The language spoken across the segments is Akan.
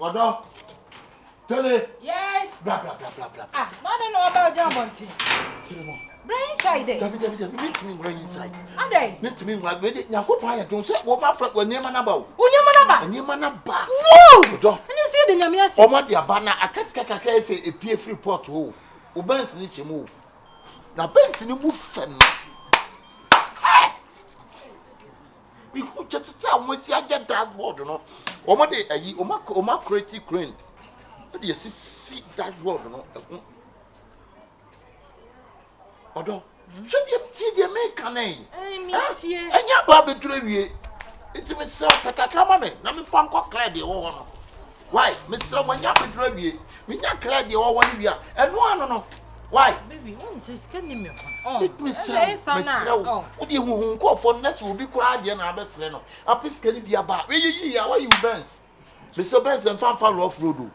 Odo. Tell it. Yes. Blah blah blah blah blah. Ah, no about Jambonti. Brain inside. Dabi. Meet me brain inside. Ande. Meet me like we did. Nyako pa ya don say wo ba fra wani ma na ba. Onyema na ba. Woo! Odo. Ani say de nyame ase. Omo de aba na akasika kakra say epie free port ho. O banks ni chemu. Na banks ni mu fe no. We who just say we see agent dashboard no. Omo de ayi oma creative crane. O de see dashboard no. Odo. So the make an eh. Enya ba bedure wie. It me sell kakaka ma me. Na me fa nko clear de wo no. Why? Me sell wanya bedure wie. Me nya clear de wo wi a. Eno ano no. Why? Baby, won say scan me. It me sell. O de hu nko for next will be kura de na abesre no. Apiska ni bia ba. We yi ya why you Benz? Me so Benz and fanfa rough road.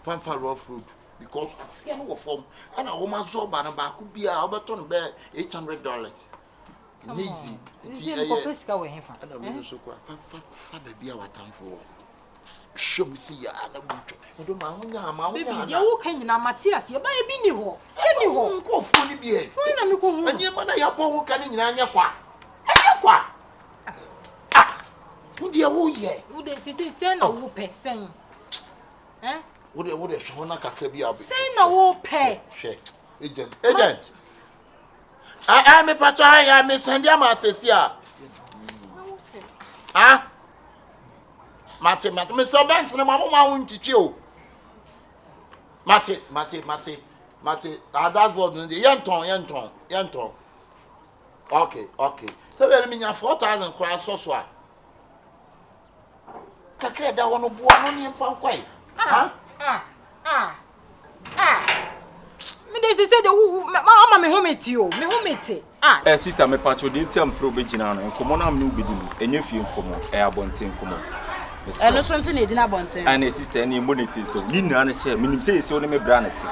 Fanfa rough road. Because scan wo form and a woman so ba na ba ku bia obeton be $800. Easy. It's ko fiska we hefa. And we so kwa fa ba bia watamfo. Show me see ya na buto. Odo ma hunya ma hunya. Baby, you kan nyina Matias ye ba e bi ni ho. Sika ni ho. Nko fu ni bi e. Won na me ko hu. Anye ma na ya bo hu kan nyina anya kwa. Anya kwa. Wo de wo ye. Wo de sisi na wo pe sen. Wo de hwo na kakra bi abi. Sen na wo pe. Hwe. Agent. I me pato ya me send am asesi a. Ah? Mate, me so banks na mama ma won chichi o. Mate. That's what yenton. Okay. So we me nya 4,000 kwa so a. Kakra da wono bo no ni mfa kwai. Me dey say the mama me hometi o. Me hometi. Sister me pacho dey tiam fro be gina no. Nkomo na me ubedi mu. Enye fie nkomo. Abonten nkomo. Eno so nti na edi na bonten. Ana sister na monete to. Ni nua na say minim say one me bra na ti.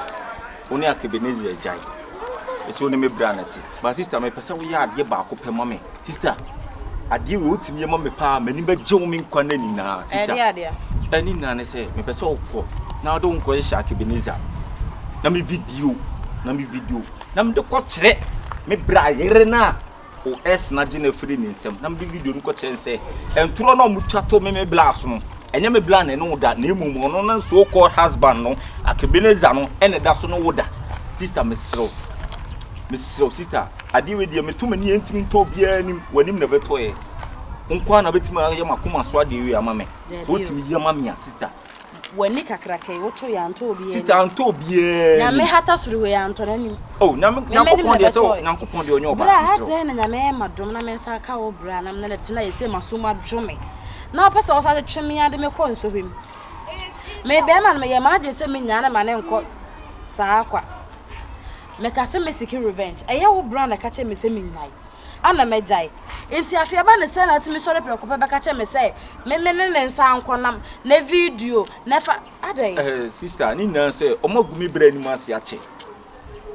Oni akabenezi ajai. Ese one me bra na ti. But sister me pesa wo ya ade ba ko pe mame. Sister ade we otimi ye mame pa mani ba je wo me nkwa na ni na sister. Ade. Ani na na say me pesa wo ko. Na do nko ye sha akabenezi. Na me video. Na me de ko kire. Me bra yere na. O es na gina free ni nsem na mbi video no ko chen se entro na mutwato me blast no enye me bla na no da na emu no na so called husband no akabeneza no ene da so no woda sister me sister ade we die me to mani entimi to bia nim wanim na beto ye nkwa na betima ye makoma so ade we ama me so timi ye ama me sister wani kakrake woto ya nto obi sister anto obi na me hata suru we ya nto na nim na nkopon de so na nkopon de onye oba bra ade na me madom na me nsa ka wo bra na me na tina ye se masoma dwome na pesa o sa de tweme ade me ko nso hwem me be ma na me ye ma de se me nya na ma ne nko saa kwa me ka se me siki revenge eye wo bra na ka che me se me nyai ana me jai enti afia ba ne se na timi sore pre ko pe ka che me se me ne nsa ankonam na video na fa ade sister ni na se omagumi bra ni mu ase ache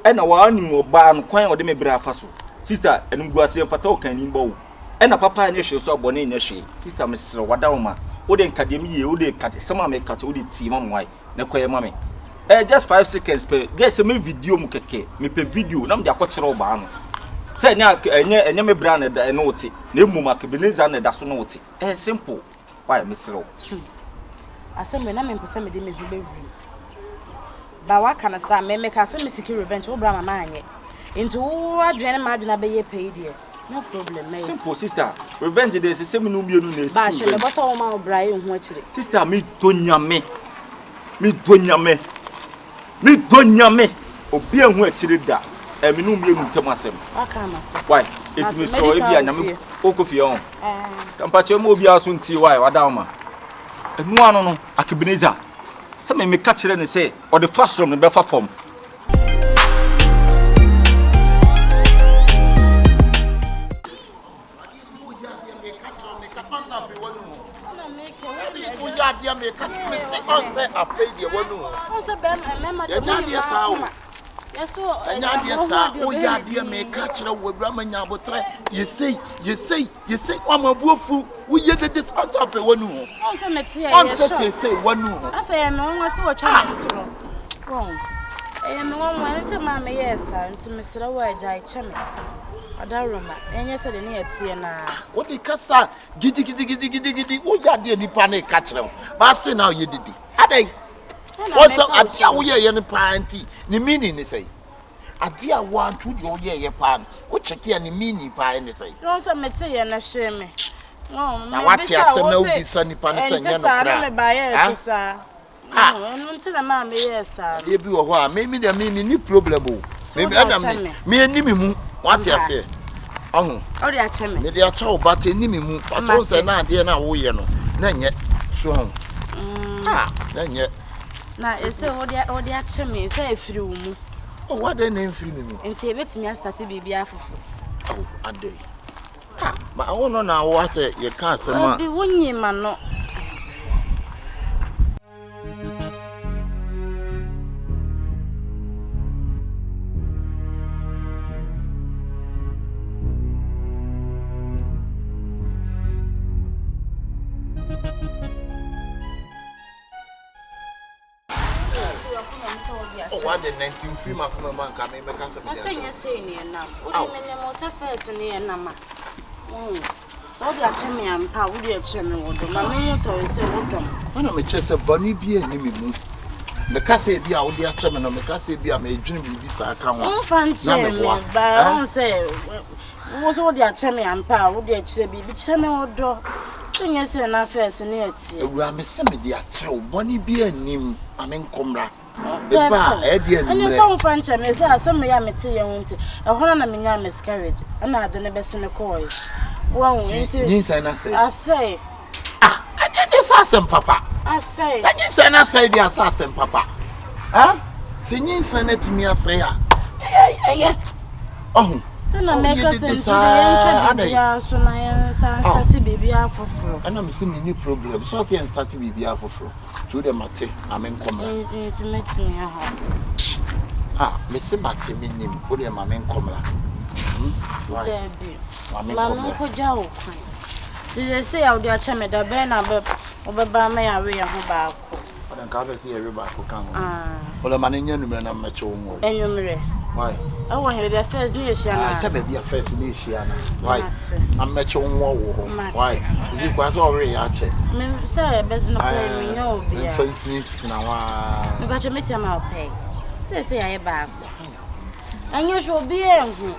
ena wa anim oba no kwan o de me bra afa so sister enum guase mfata o kan ni mbawo ena papa anya hwe so abone nya hwe sister me sere wada wo ma o de nkade me ye o de kade sama me kate o de ti ma mwai na koye ma me just 5 seconds per just me video mu keke me pe video na me de akokere oba no say enya me bra na da no oti na emu ma kebeneza na da so no oti simple why me sere asem na me mpesa me de me hu bewuri ba waka na sa me ka se me secure revenge wo bra mama anye into wo adwene ma adwene be ye pay there no problem me simple sister revenge dey se me no mienu na ba she me bosa wo ma wo bra ye hu akire sister me donyame obi ehu akire da me no mienu ntam asem aka amate why it me so e bia nyame okofie on kampache mo obi aso nti why wada ma enu ano no akabeneza se me ka kire ne se o the first room ne be fa form dia me ka me se on say afei de wonu o se be me ma de Yes, so anya de sa o ya de me ka kire wo bra manya abotre you say amabuofu wo ye de dispense ape wonu ho on se meti e on say wonu ho asa ye no nwa se wo twa ntro won e me won wan nti ma me yes nti me sere wo agya cheme adaroma enye se de ne etie na wo de kasa gidi wo ya de nipa na ka kire ho ba say now ye didi adai what's up atia wo ye ne panti ni meaning ni say adia want to the ye pan wo check ya ni meaning pa ni say no se meti ye na hye me no na what ya say na obi sa nipa no say nya no kra me ba ye sa no nti na ma me ye sa e bi wo ho a me ni problem o me ana me enimi mu what ya say ohun o de a cheme me de a cha o ba te enimi mu patron say na ade na wo ye no na nye so ho na nye na ese o de a cheme say efiri wo mu oh what the name free me mu enti ebetimi a start bibi afufu oh ade ma wo no na wo say ye kan say ma bi wonyi ma no what the 19 free ma kuma man ka me ka say I say yes say ni na o me ne mo say first ni na ma so de a cheme ampa wo de a cheme wo do ma me mo say wo dom ana me che say boni bi enimi mu me ka say bi a wo de a cheme no me ka say bi a me dwene bibi sa aka ho on fan cheme ba on say wo so de a cheme ampa wo de a chire bibi cheme wo do so yes say na first ni ati ewura me say me de a che wo boni bi enim amen komra beba e de enime ene so fan cheme say asem ya mete ye wonti e hono na me nya miscarriage ana ade ne bese ne koy wo wonti yin say na say I say ane ne sa sem papa I say na yin say na say dia sa sem papa se yin say na timi asay a oh na make us into the ya so na ya start baby afoforo ana me say me ni problem so say start baby afoforo to the mate amen komra to make me ha me say mate me nim wo de amen komra why mama ko jawo kwan they say how they cheme da be na be obeba me ya we ya ho ba ko odan ka be say ya we ba ko kan o ma nya numre na me che wo mo enyumre why oh he be first ni ehia na say be first ni ehia na why am me che wo wo why is it kwase o we ya che me say be no ko me nya obi ya fancy na wa me ba che me tia ma pay say ya e ba ko anyo so bi enhu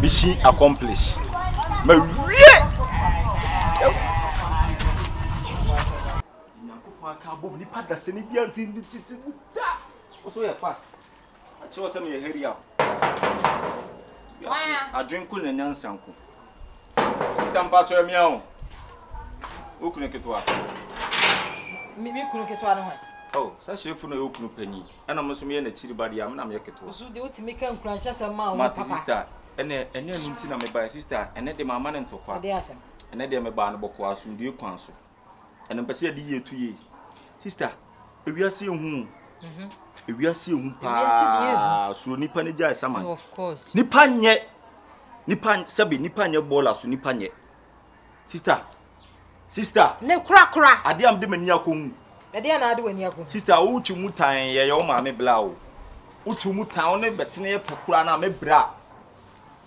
mission accomplished. Me wie. Nyankopon ka bom ni pada se ni bia nti da. Also you fast. I show some your hurry up. I drink kun nyansanko. Stampa cho mi awon. Okunu ketwa. Mi kunu ketwa no ho. Oh, sa shefu no okunu pani. Ana mo so me na chiri bade am na me ketwa. So de otimi kan kuransha sama o papa. Sister, ene nti na me ba sister, ene de mama ne ntokwa. De asem. Ene de me ba no bokwa asundue kwan so. Ene mpese de yetu ye. Sister, ewiase ehu. Ewiase ehu pa. So nipa ne jai saman. Of course. Nipa nye sabi nipa nye bola so nipa nye. Sister. Ne kura. Ade am de mani akon. Ade na ade wani akon. Sister, wo twi mutan ye yo ma me bla o. Wo twi mutan o ne betene ye pekura na me bra.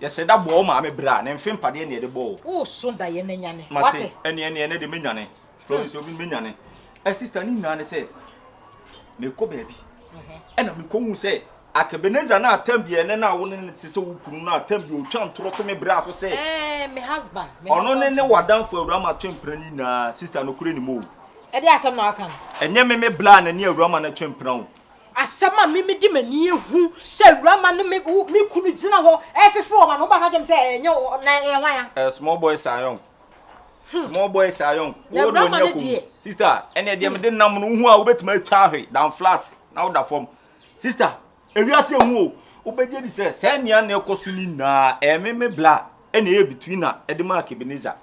Ye se da bo ma me bra na mfem pade ne de bo. Wo so da ye na nyane. Wate ene de menyane. From so bi menyane. Sister ni na ne se me ko baby. Ena me ko hu se Akabeneza na atambie ne na wo ne se wo kunu na atambie o twan toro to me bra so se my husband ono ne wadamfo awurama twemprani na sister no kure ni mo e de asem na aka enye me bla na ne awurama na twempran asema mi di mani ehu se awurama no me kunu gina ho e fefe o ma no ba ka jem se enye na e hwan ya small boy sayong wo do ne ko sister ene de me de nam no hu a wo betima atwa hwe down flat na wo da form sister ewiase hu o obeje di se nia na ekoso ni na me bla ene e between na e de mark Ebenezer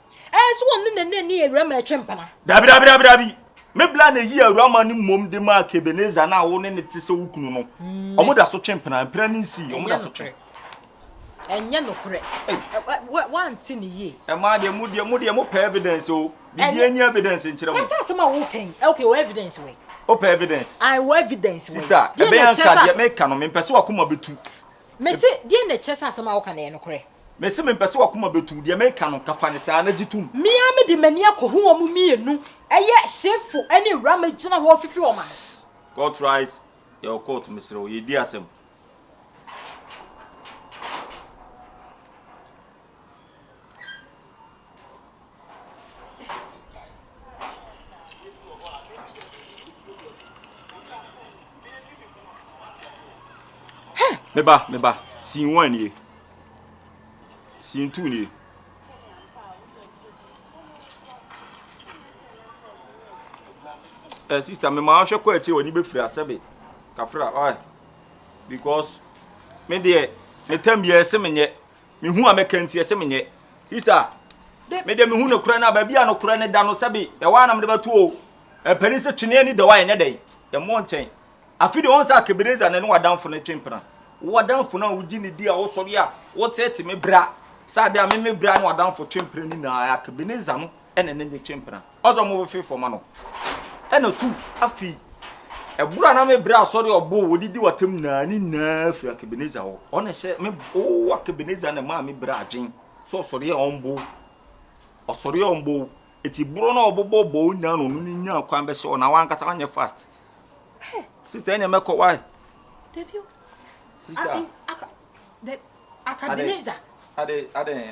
so won ne Ewurama atwempana dabi me bla na yi Ewurama ni mom de mark Ebenezer na wo ne te se wukunu no omo da so twempana mpra ni si omo da so twem enye no kore wanti ni ye e ma de mu pe evidence o bi enya evidence nkire mo asa asema wo pen okay wo evidence we open evidence I wo evidence we sister e be yanka de make no me pese wakoma betu me se die na chesa asema wo ka na no kore me se me pese wakoma betu de make no kafa ne sa na gitum mi ame de mani akohu omu mienu eye shefu ene Ewurama gina wo fifi o ma God rise your court misro ye di asem Meba, scene 1 ye. Scene 2 ye. Sister, me ma hwe kwa eche wani be free asebe. Kafra, oi. Because me de me tam ye se menye. Me hu amekanti ye se menye. Sister, me de me hu no kura na ba bia no kura ne da no sebe. E wa na me de batu o. E pani se twene ani da wa ne dai. E mo nchen. Afide on sa Ebenezer na ne wadanfo ne twempena. Wadanfo na uji ni dia wo sori a wo tete me bra sa de a me bra na wadanfo twempere ni na Ebenezer no ene ne twempera ozo mo fe fo ma no ene tu afi ebura na me bra sori obo wodidi watam na ni na afi Ebenezer ho ona hye me o Ebenezer na ma me bra adwen so sori e ombo osori e ombo eti buro na obobo bo nya no ni nya kwan be hye ona wankasa anye fast sister ene meko why debut Ebenezer ade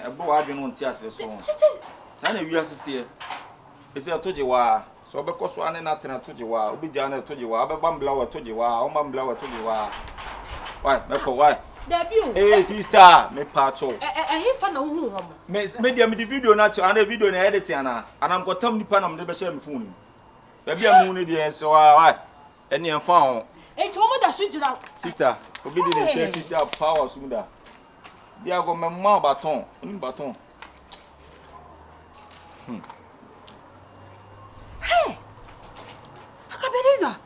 ebo adwe no ntia ase so sa na wiase tie ese atoje wa so obekoso ane na tena atoje wa obija na atoje wa abebambla wa atoje wa omambla wa atoje wa why meko why debut sister me pacho fa na hu ho me dia me di video na cho ana video na edit ana anam kotam nipa na me be share me phone ba bia mu ne die so why ene enfa ho enti omo da so jira sister obi di ne say fisa power sumda dia go memma baton oni baton hey Ebenezer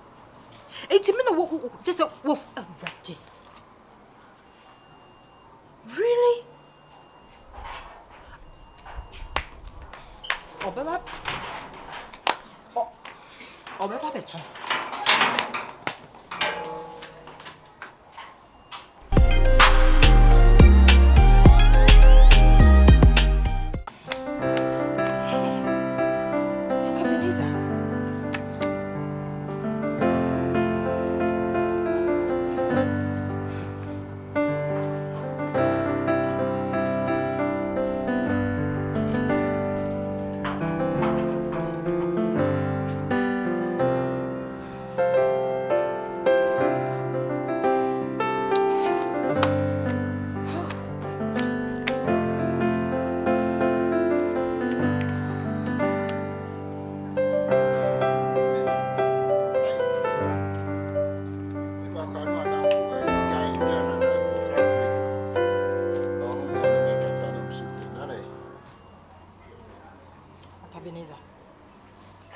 enti me na wo just wo right really Obeba beton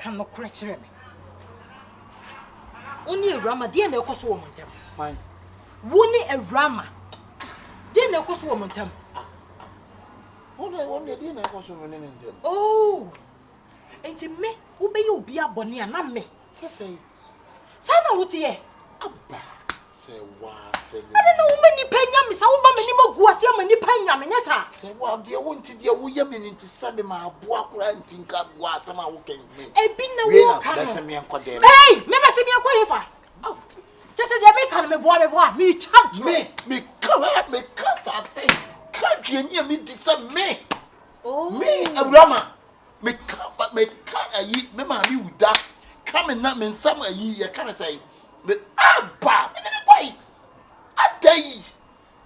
Can no crutch me. Only Ewurama, dear no cost woman. Mine. Only Ewurama. Dear no cost woman. Only dinner cost woman. Oh, ain't it me? Who may you be a bonny and not me? Say, Sana, what's here? Say, what? I don't know many penyam, Miss Alba, many more guasia, many penyam, yes, sir. Say, well, dear, wanted your women into Sunday, my book, and think up what some are walking. I've been a walk. That's me and Quadre. Hey, never see me a quiet. Oh, just a debate can me boy, me charge me come up, me cuss, I say, country near me disturb me. Oh, me, Ewurama, me come, but me can't eat, me, man, you da. Come and not mean some a year, can't say, but Abba, me didn't quite. A day.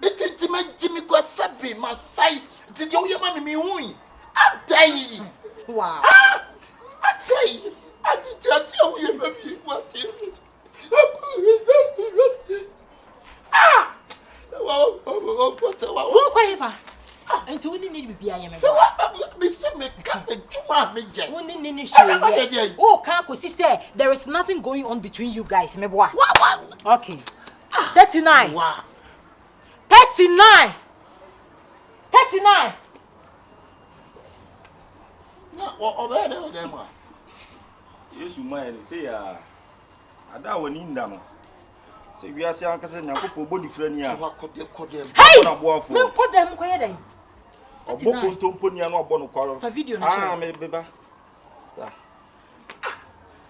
It's to make Jimmy go sappy, my sight. Did you hear me? A day. wow. A day. I did tell you, baby, what you. fa. Enti woni ni bibia ye me. So what me say me ka me tuma me je. Woni ni show. Oh, kan ko si say there is nothing going on between you guys, me boa. What? Okay. 39. Wow. 39. 39. Na obe na o dem a. Yesu man say ya. Ada woni nda no. Say wi ase an kase nyankopɔ bodi frani a. Wa kodem. Hey! Me kodem ko ye den. Oboko ntompo ni anu obo no kwaro. For video no ah me beba. Star.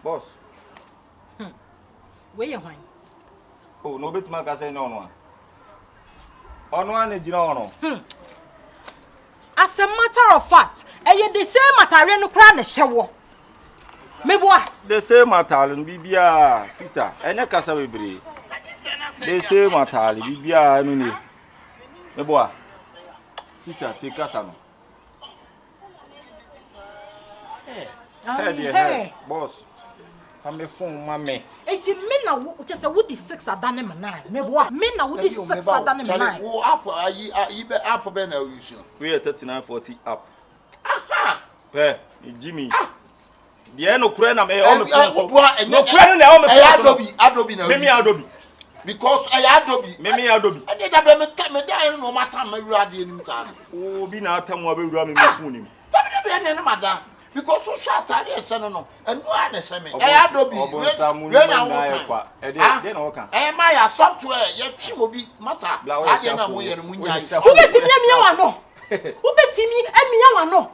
Boss. Where you hwan? Oh, no betima ka say no no. Ono an gina ono. As a matter of fact, the same material no kra na hyewo. Me boa. The same material bibia, sister. Enya kasa bebre. The same material bibia anu ni. Me boa. Sister, take kasa no. Hey, boss. I'm a phone, mammy. 80 men now, just a woody 6 are done in 9. Me boa. Men now woody 6 are done in 9. Oh, up, you be up ben now you should. We are 3940 up. Aha! Hey, Jimmy. The end of Crana may all the no Crana now. Adobe now. Mimi Adobe. Because I Adobe. Mimi Adobe. I did have me die no matter my radio inside. Oh, be now time we will run phone. Madam. Because so short I son no and no one say me. I Adobe. When I walk. Am I a software? You trim be massa. I na mo ye no munya. Who bet me ya no? Who bet me ya no?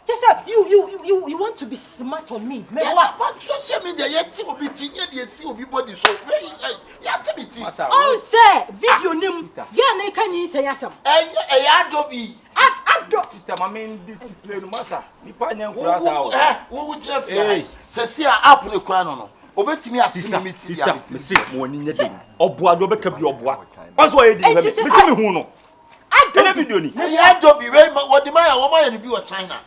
Just you want to be smart on me. Me what? But social media yet will be tinye dey see obi body so ya activity. Oh say video nim. Ya na kan yin say asam. Adobe. Adobe. Sister mama discipline massa. Ni pa nya nkura sa o. Wo chef ya. Say see app ne kura no. Obetimi asimi sister me see mo ni nya den. Oboa do be ka bi oboa. Onso ye di me see me hu no. Adobe video ni. Adobe we wodi ma ya wo ma ya ni bi wo China.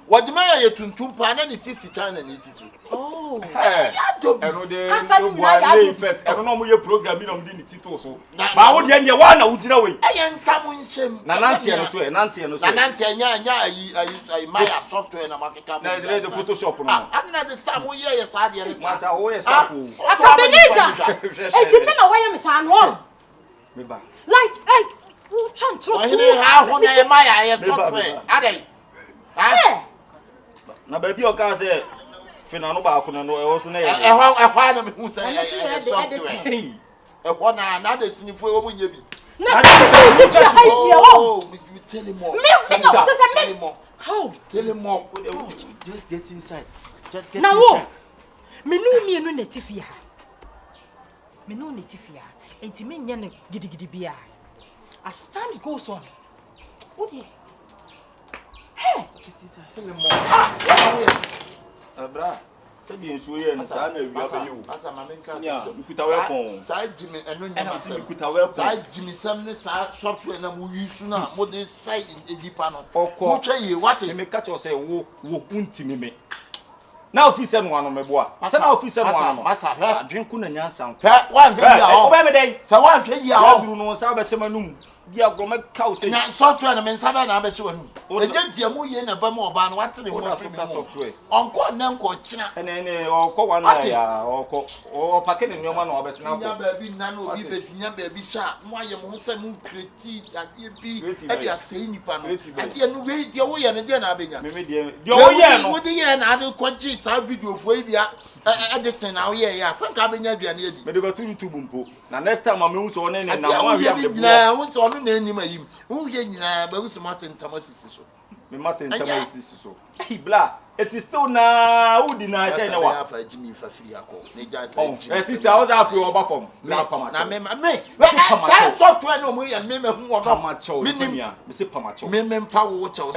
What the man you tuntum pa na ni tisi China ni tisi. Oh. Eh. Eno de no effect. Eno no mo ye program na mo di ni tito so. Ma wo de nya wa na wo gina we. Eye ntam nsem. Na nantie no so, nantie no so. Na nantie nya ayi Maya software na makeka. Na de Photoshop no. Amna de sa mo ye sa de re sa. Masa wo ye sa ko. Akabeniza. Eti me na wa ye me sa no. Me ba. Like who chan tro tu. Why ha ho na Maya ye software. Adai. Ah. Na baby o ka say fina no ba ko na no e wo so na ye. Ehwa na me hu say software. Ehwa na de sinifo wo mu nya bi. Na oh, we tell him more. Tell him more. How? Tell him more. Just get inside. Just get now, inside. Me no netifia. Me no netifia. Enti me nya na gidigidi bia. As time goes on. What here? Hey, tell him more. Abra. Se bi enso ye na sa na ewia be you. Asa ma menka. Nya, ikuta weapon. Sa Jimmy eno nya ma se ikuta weapon. Sa Jimmy sam ne sa software na mo use na mo dey side edipa no. Okọ. Mo twa ye what? Me catch you say wo untimi me. Na officer no ano me boa. Se na officer no ano. Masa he. Adwenku na nyansan. He, wan hwe ya o. Oba me den. Sa wan hwe ya o. Duru no sa ba shemanum. Dia agro me kaw say. Na software na me nsabe na ba shewanum. Eje tie mu ye na ba mu oba no wate ne mo Africa software. Onko na nko kina. Ene okọ wan na ya okọ. O pake ne nyoma na obeso na nya ko. ba bi na no bi be nya ba bi sha mo aye mo se mo create ade bi e bia sei nipa no. Ade no we die wo ye ne je na abenya. Me die. Die wo ye no. Wo die ye na ade kwaji sa video fo e bia editing na wo ye ya sanka abenya aduane edi. Me de go to YouTube mpo. Na next time am hu so one ne na wo wan ye nyina wo so no na enim ayim. Wo ye nyina ba wo so matin tomatoes so. Me matin tomatoes so. Hey bla. It is still na who deny say na wa. Ya fa Jimmy fa free akọ. Ne ja say Jimmy. Sister, how that free oba form? Na pama. Na me. That software no mo ya me hu wo no. Me say pamacho. Me mpa wo cho.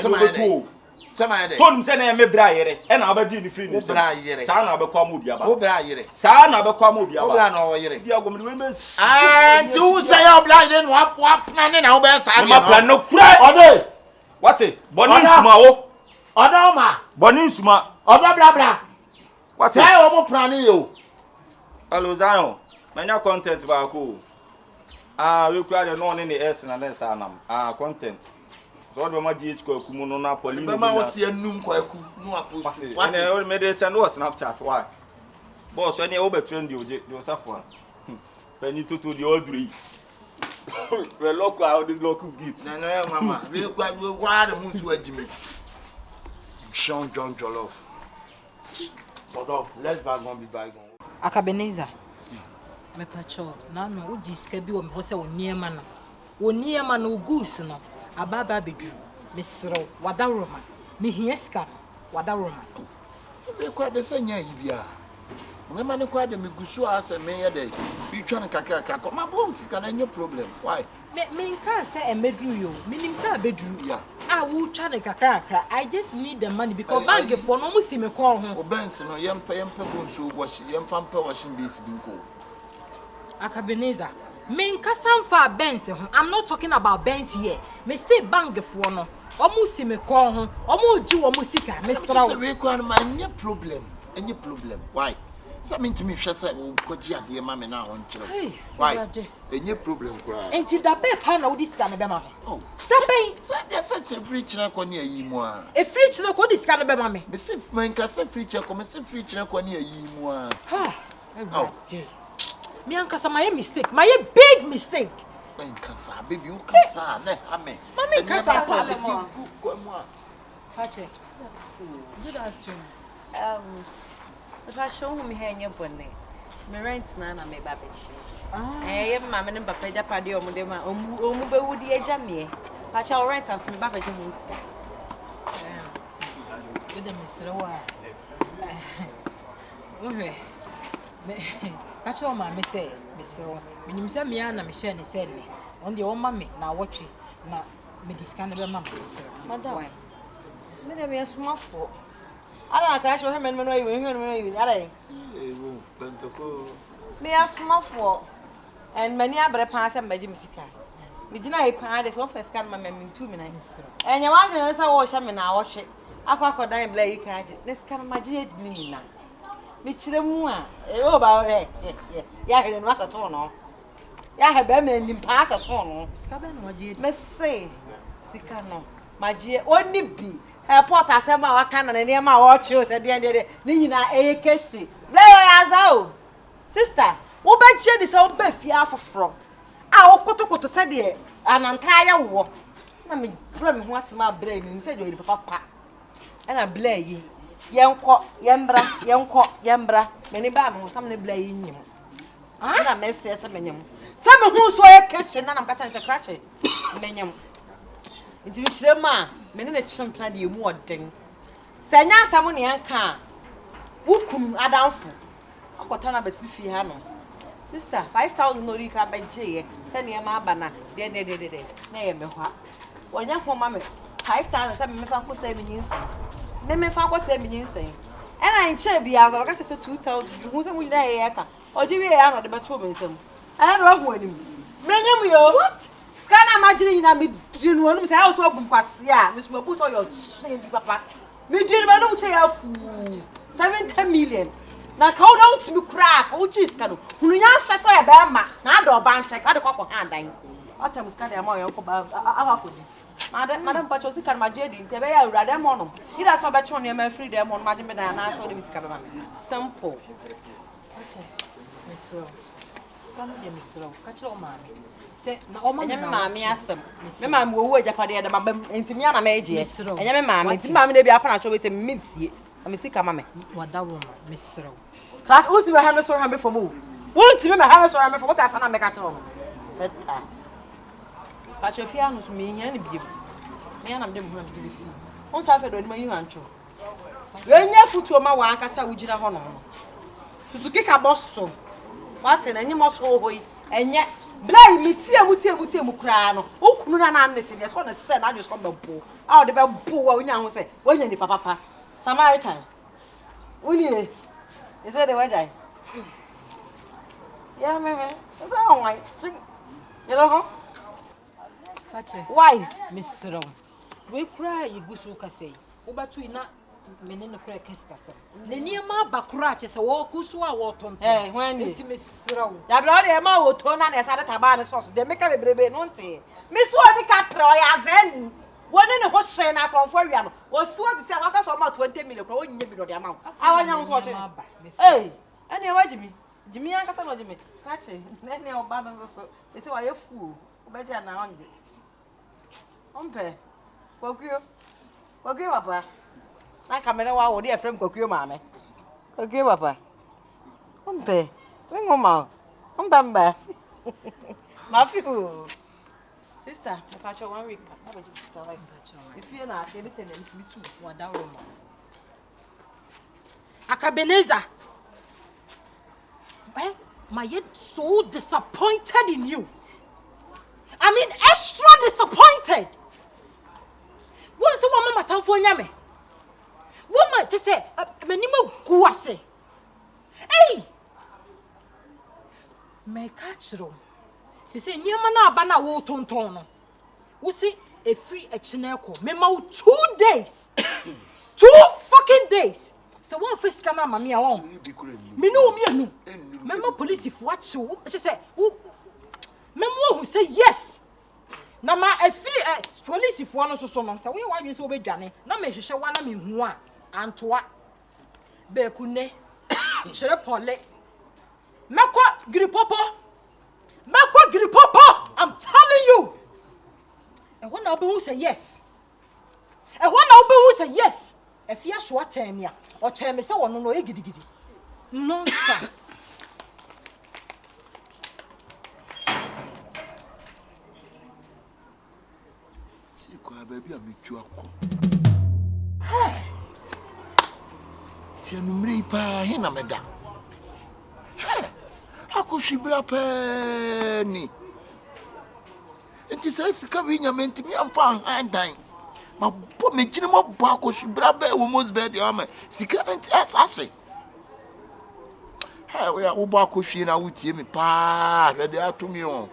Sama de. Phone say na me bra yere. E na aba ji ni free ni. Bra yere. Sa na abekwa mu bia ba. Wo bra yere. Sa na abekwa mu bia ba. Wo bra na wo yere. Bia go me we me. Tu say your bra yere no wa plan na wo be sa de. Ma plan no kura. Odo. What it? Boni nsuma wo. Odo ma. Boni nsuma. Odo bra. What say wo mo plan yo. Hello Zion. Manya content ba ko. we cry the no in the S na na sa nam. Content. So do ma GH ko akumu no na Pauline. Be ma wo se anum kwaku no apost. What e me dey send us Snapchat why? Boss any o be trend you Joseph. Penny to the Audrey. We local how this local beat. No mama. We why the moon to Jimmy. Sean John Jollof. Hold let's bygone be bygone. Akabeneza. Me pacho na no uji sika bi wo me ho se wo niema no. Wo niema no goose no. Ababa bedru. Me sro wada roma. Me hia sika wada roma. We kwa de sanya yibia. Me man kwa de me gusu ase me ye de. Bi twa ne kakra kakra. Ma bom sika na nye problem. Why? Me nka se emedru yo. Minim se abedru. Yeah. Wo twa ne kakra kakra. I just need the money because bank for no musi me ko ho. O banks no yempa go so wash yemfa mpa washing base bi nko. Akabeneza. Me nka samfa Benz ho. I'm not talking about Benz here. Me say bank for no. Omu si me ko ho. Omu ji wo mu sika. Me sra wo. We kwa na any problem. Any problem. Why? So mean to me hwe say wo koji ade ma me na ho nkyere. Why? Any problem kura. Enti da be pa na wo di sika me be ma me. Oh. Da be. So that's such a breach na kwa ni ayi mu a. E fridge no ko di sika me be ma me. Me say man ka say fridge ko me say fridge na kwa ni ayi mu a. Ha. Everyday. Me ankasa my mistake. My big mistake. Man kasa baby you kasa na ame. Mama kasa salemo. Fache. Good afternoon. If I show me here in your bonnet, me rent na me babechi. Eh, mama ne papa ja pade omo de ma omu be wudi eja me. Fache rent as me babechi mo sika. Good me sro wa. Ohe. Kacha o ma me say, me sro. Minim say me na me share ne say ne. On de o ma me na watch na me discan be ma me sro. Madam. Me dem yes mafo. Ala crash o hemen no you ala. Wo pentoko. Me yes mafo. And many abre pass am baji misika. Me gina e pa de so first scan ma me 2 me na sro. Enya wa me say wo sha me na watch. Akwa kodan bla yi kan je. Ne scan ma je edi ni na. Me chire mu a o ba he ya he no akato no ya he be me nim pa akato no Sika be na waje me say sika no magie oni bi airport asema waka na ne ma wo chi o se de ni nyina ekesi le ya za o sister wo be che di se wo be fia foforo a wo kotokoto se de ananta ya wo na me bra me ho asema bra ni se de papa na bla yi yenko yembra meni ba me sam ne bla yi nyim na me se menyem sam hu so e kese na nam kata nte krache menyem nti bi kire ma meni na kyem plan de mu oden se nya sam ne yanka wukum adamfo akota na besi fi ha no sister 5000 no ri ka ba je se ne ma aba na de na ye me hwa wonya ho ma me 5000 se me fa ko se me nyinsi me fa ko se me nyinsi ena nche bia zo ka se 2000 hu se mu nyina ye ka oji wi ya no de beto me nsem ana do hu anim menyem yo what kana imagine nyina me dinu onum se ya so obu kwase a me so obu so yo chin bi papa me dinu me no se ya fu 70 million na ka o don to me crack o chi ska no hunu nya se so ya be ma na do ba nche ka de kwakọ ha dan atam ska de ma yo ko ba akakodi madam pacho sika ma jedi nti be ya urade mo no ida so be chon ne ma free dem mo ma je me dan na so de sika be ma simple Ache. Misro. Ska no de misro. Ka kire o maami. Se na o maami enya me maami asem me maami wo ajapade ya da mabam enti me na ma eje Misro. enya me maami enti maami de bi apana cho bete me ntie na sika ma me wada wo ma misro. class wo ti be ha me so ha me for mo wo ti me ha me so ha me for what afa na me ka kire o beta pacho fi anu so me hia ne bi me na me de mo na bi fi on sa fe do ni ma yi hancho wenya futuo ma wa ankasa wo gina ho no tutuki ka bosso wate na nyimo so hoyi enye blai mitie mu kra no okunu na na nete ne so na se na adwo so bempo a o de bempo wa onya ho se wonya ni papa samaritan uni is it the wajai yeah me so why you know Fache. why Misro. We cry you go so ka say. Wo batu ina menene kura keskasem ne niema bakura che se wo kusu a wo tonto when enti mesrawo ya bra de ma wo to na na sa de taba ne sauce de meka bebrebe no nte me so ni ka pro ya zen woni ne ho hye na akronfo awia no wo so ti se aka so ma 20 million kro wonye bi do de ama awanya ho so che ene wa jimi aka sa no jimi ka che ne oba no so e se wa ye fu obeje na onje ompe kwakuyo papa na kamera wa wo de efrem kwakuyo maame kwakuyo papa ompe ngoma omba mafiku sister me catch 1 week na be just like it's here na ake bete na me too wa dawo ma Akabeneza, well, my yet so disappointed in you. I mean, extra disappointed. What is the woman matter for nyame? Woman just say, menimo guase. Hey, me catch ro. She say nyama na abana wo tonton. We see a free echineko. Me ma 2 days, 2 fucking days. So one face kana mami awon me no me anu mema police if watch you say memo who say yes na ma afiri police if one so no say we wadwen say obedwane na me hwehwe wa na me hu a antoa be kunne chere pole meko gripopo I'm telling you and when obi who say yes if you so attain me or tell me say one no e gidigidi nonsense see kwa baby ametu akọ ti anumre pa he na meda akoshibra pa ni enti say sika bi nya mentimi amfa handan ma bo me gine mo bo akoshibra ba wo mos be de ama sika enti asase we wo bo akohwie na wotie me pa hwe de atomi on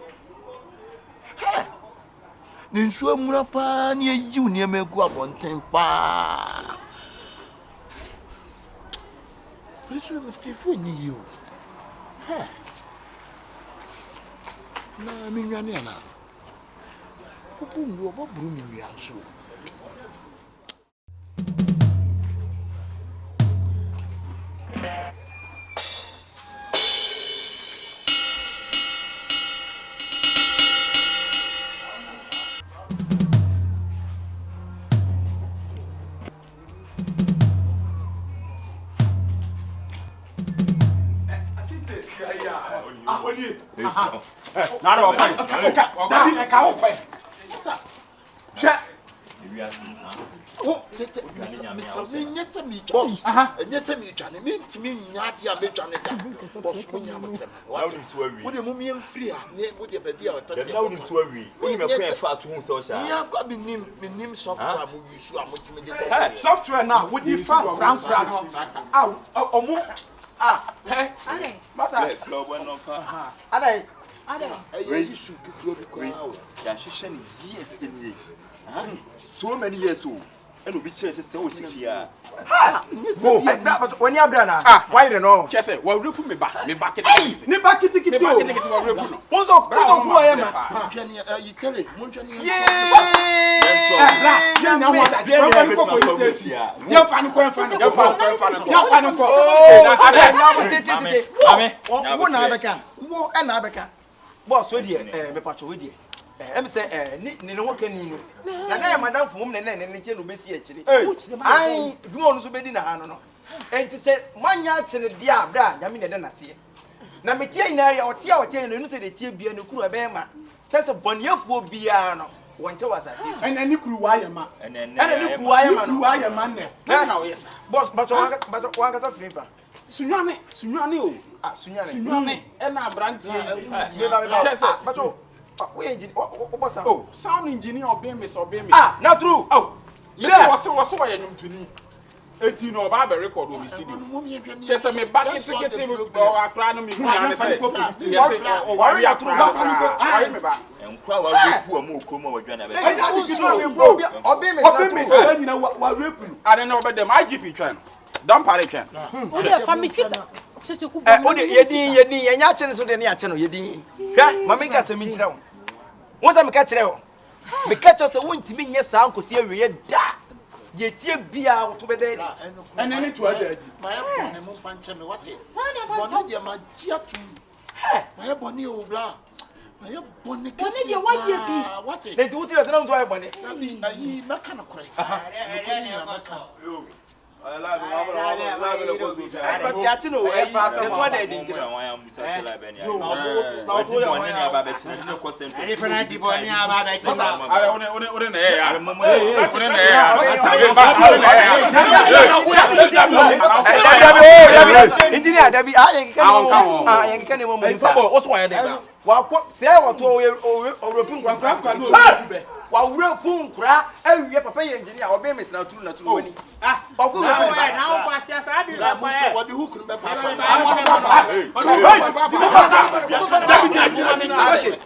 ni nsuo mura pa ni ayiw ni emagu abonten pa Please me Stephen you na mi nwane ana obu ndu oboburu mi wianso Nada wa pai. David ka wo pai. Sa. Hwe. Oh, me nyese mi boss. Nyese mi twane me ntimi nya de a betwane da. Boss mo nya motem. Wo de mo mi mfiri a, ne wo de ba bia wa pese. Na wo ntu awi. Wo me kwen fa so hu so sha. Nya kwa bi nim software mo use a mo timi de. Software now wo di fan kran no. Omo Ale. Masa. Flow bueno fa. Ale. We issue kikro bi kwa. Ya hwehwe ni years in so many years old. And we chere say o sifia. Go. When you abra na. Why you know? Chese, wa repu me ba kete. Ni ba kete Me ba kete wa repu no. Bonzo ku wa yema. Twani you tell it, mo twani. Ya na ho da. Wa ko police station. Ya fa ni ko. Ya fa ni ko. Ame. Wo na abeka. Wo e na abeka. Boss we die me pacho we die. Em say ni ho kani ni. Na madam fum ne che no besi akiri. Ai dwo no so bedi na ha no. Enti say manya che ne dia abra nyame ne de na se. Na metie ina ya otie no se de tie bia ne kuru ebe ma. Say boniefo bia no. Wonche wasati. Ene ni kuru wa yema. Ene ni kuru wa yema no. Kuru wa yema ne. Na o yes. Boss bacho wanga sa flavor. Sunyane o. Ah sunyane. Sunyane e na abrantie. Me ba chese bacho we engine boss. Oh, sound engineer obey me. Ah, not true. Oh. Listen was ya nyumtuni. Eti no ba be record o mi studio. Chese me back kete o akra no mi hu na say. Yes, o worry akra. Why me ba? Nkwa wa repu am okoma wa dwana be. Obi me say nyina wa repu. Ade na obede my GP twan. Don pare twan. O de famicita. O de yedin yenya kye ne so de ne akye no yedin. Hwa mama ka se mi kire wo. Wo se me ka kire wo. Me ka kye so wontimi nye saa nkosi awie da. Ye tie bia wo to be de. Ene ni to ada adi. My bonne mo fan che me what? Bonne dia ma gia tu. My bonne o bla. My bonne ke se. What? Le tu ti se na nzo ay bonne. Na bi ayi maka na kore. Maka. Engineer Dabi wa ko se wa to o pin kra wa wura pun kra awie papa ye engineer obe me sna turu na turu wani ba ko na o kwa sia sa adi la kwa what the hook be papa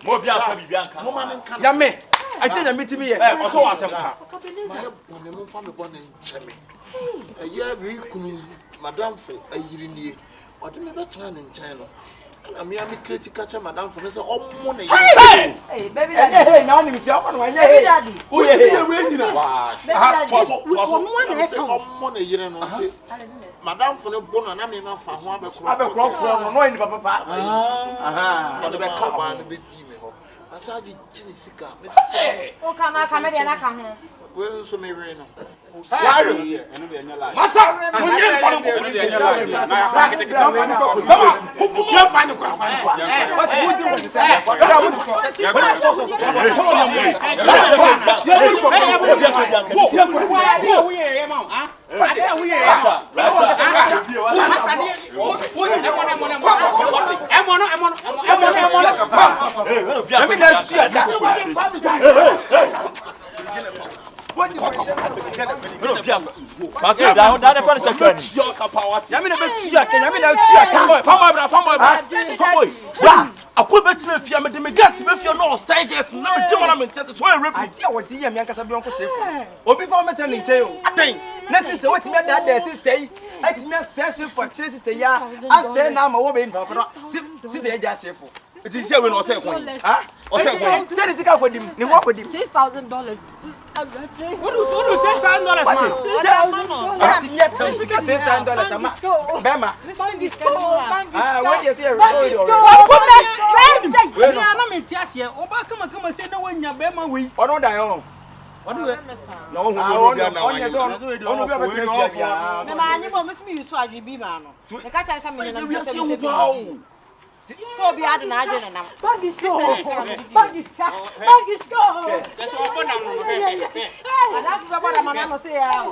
mo bia fa bibia nka mo ma me nka ya me anje ya mitimi ye o so wa sem ka my bonne mo fa me bonne ncheme eye bi kunu madam fe ayiri nie ode me betena ne nchen no na me am critical cha madam fe say ommo na hey baby daddy hey na oni mi fi akwa wanya baby daddy o ye we nyina ommo na yire no nti madam fe ne bono na me ma fa ho abekro no ni papa ode be ka ba ne be di me ho asaji chini sika me say o kana kamera na ka ho we so me we no enu de nya la masa munye fa no ko de nya la na ya pa kete mama hukumu fa ni kwa what would you want to say Make down that for second. Yami na betia ke yami na tia ke Famboy. Ba, akwa betina fia me de me gas be fia no style gas na me jema na me tete so repeat. Atia wodi yami ankasa bi onko chef. Obi fa metra ni nchen o. Aten. Na sister wati me da sister yi. Ati me session for chire sister ya. Ase na ma wo be nfa fro. Sister ya ja chef. It is here we no say kon. Ha? O say kon. Say the sika kodim. Ni wo kodim. $6,000. What do $6,000 man? $6,000 ama. Bema. Bank discount. What you say? na me ti ase o ba kama say na wanya bema we Ono da yo. what do we Na wo hu bia na Ono bi abetra fia. Me ma anyi bo me so me use adwe bi ma no. Me ka cha sa me na me se me. So bi ade na adwe na. Bank discount. That's all for now. Ala fu ba ma na no say ya.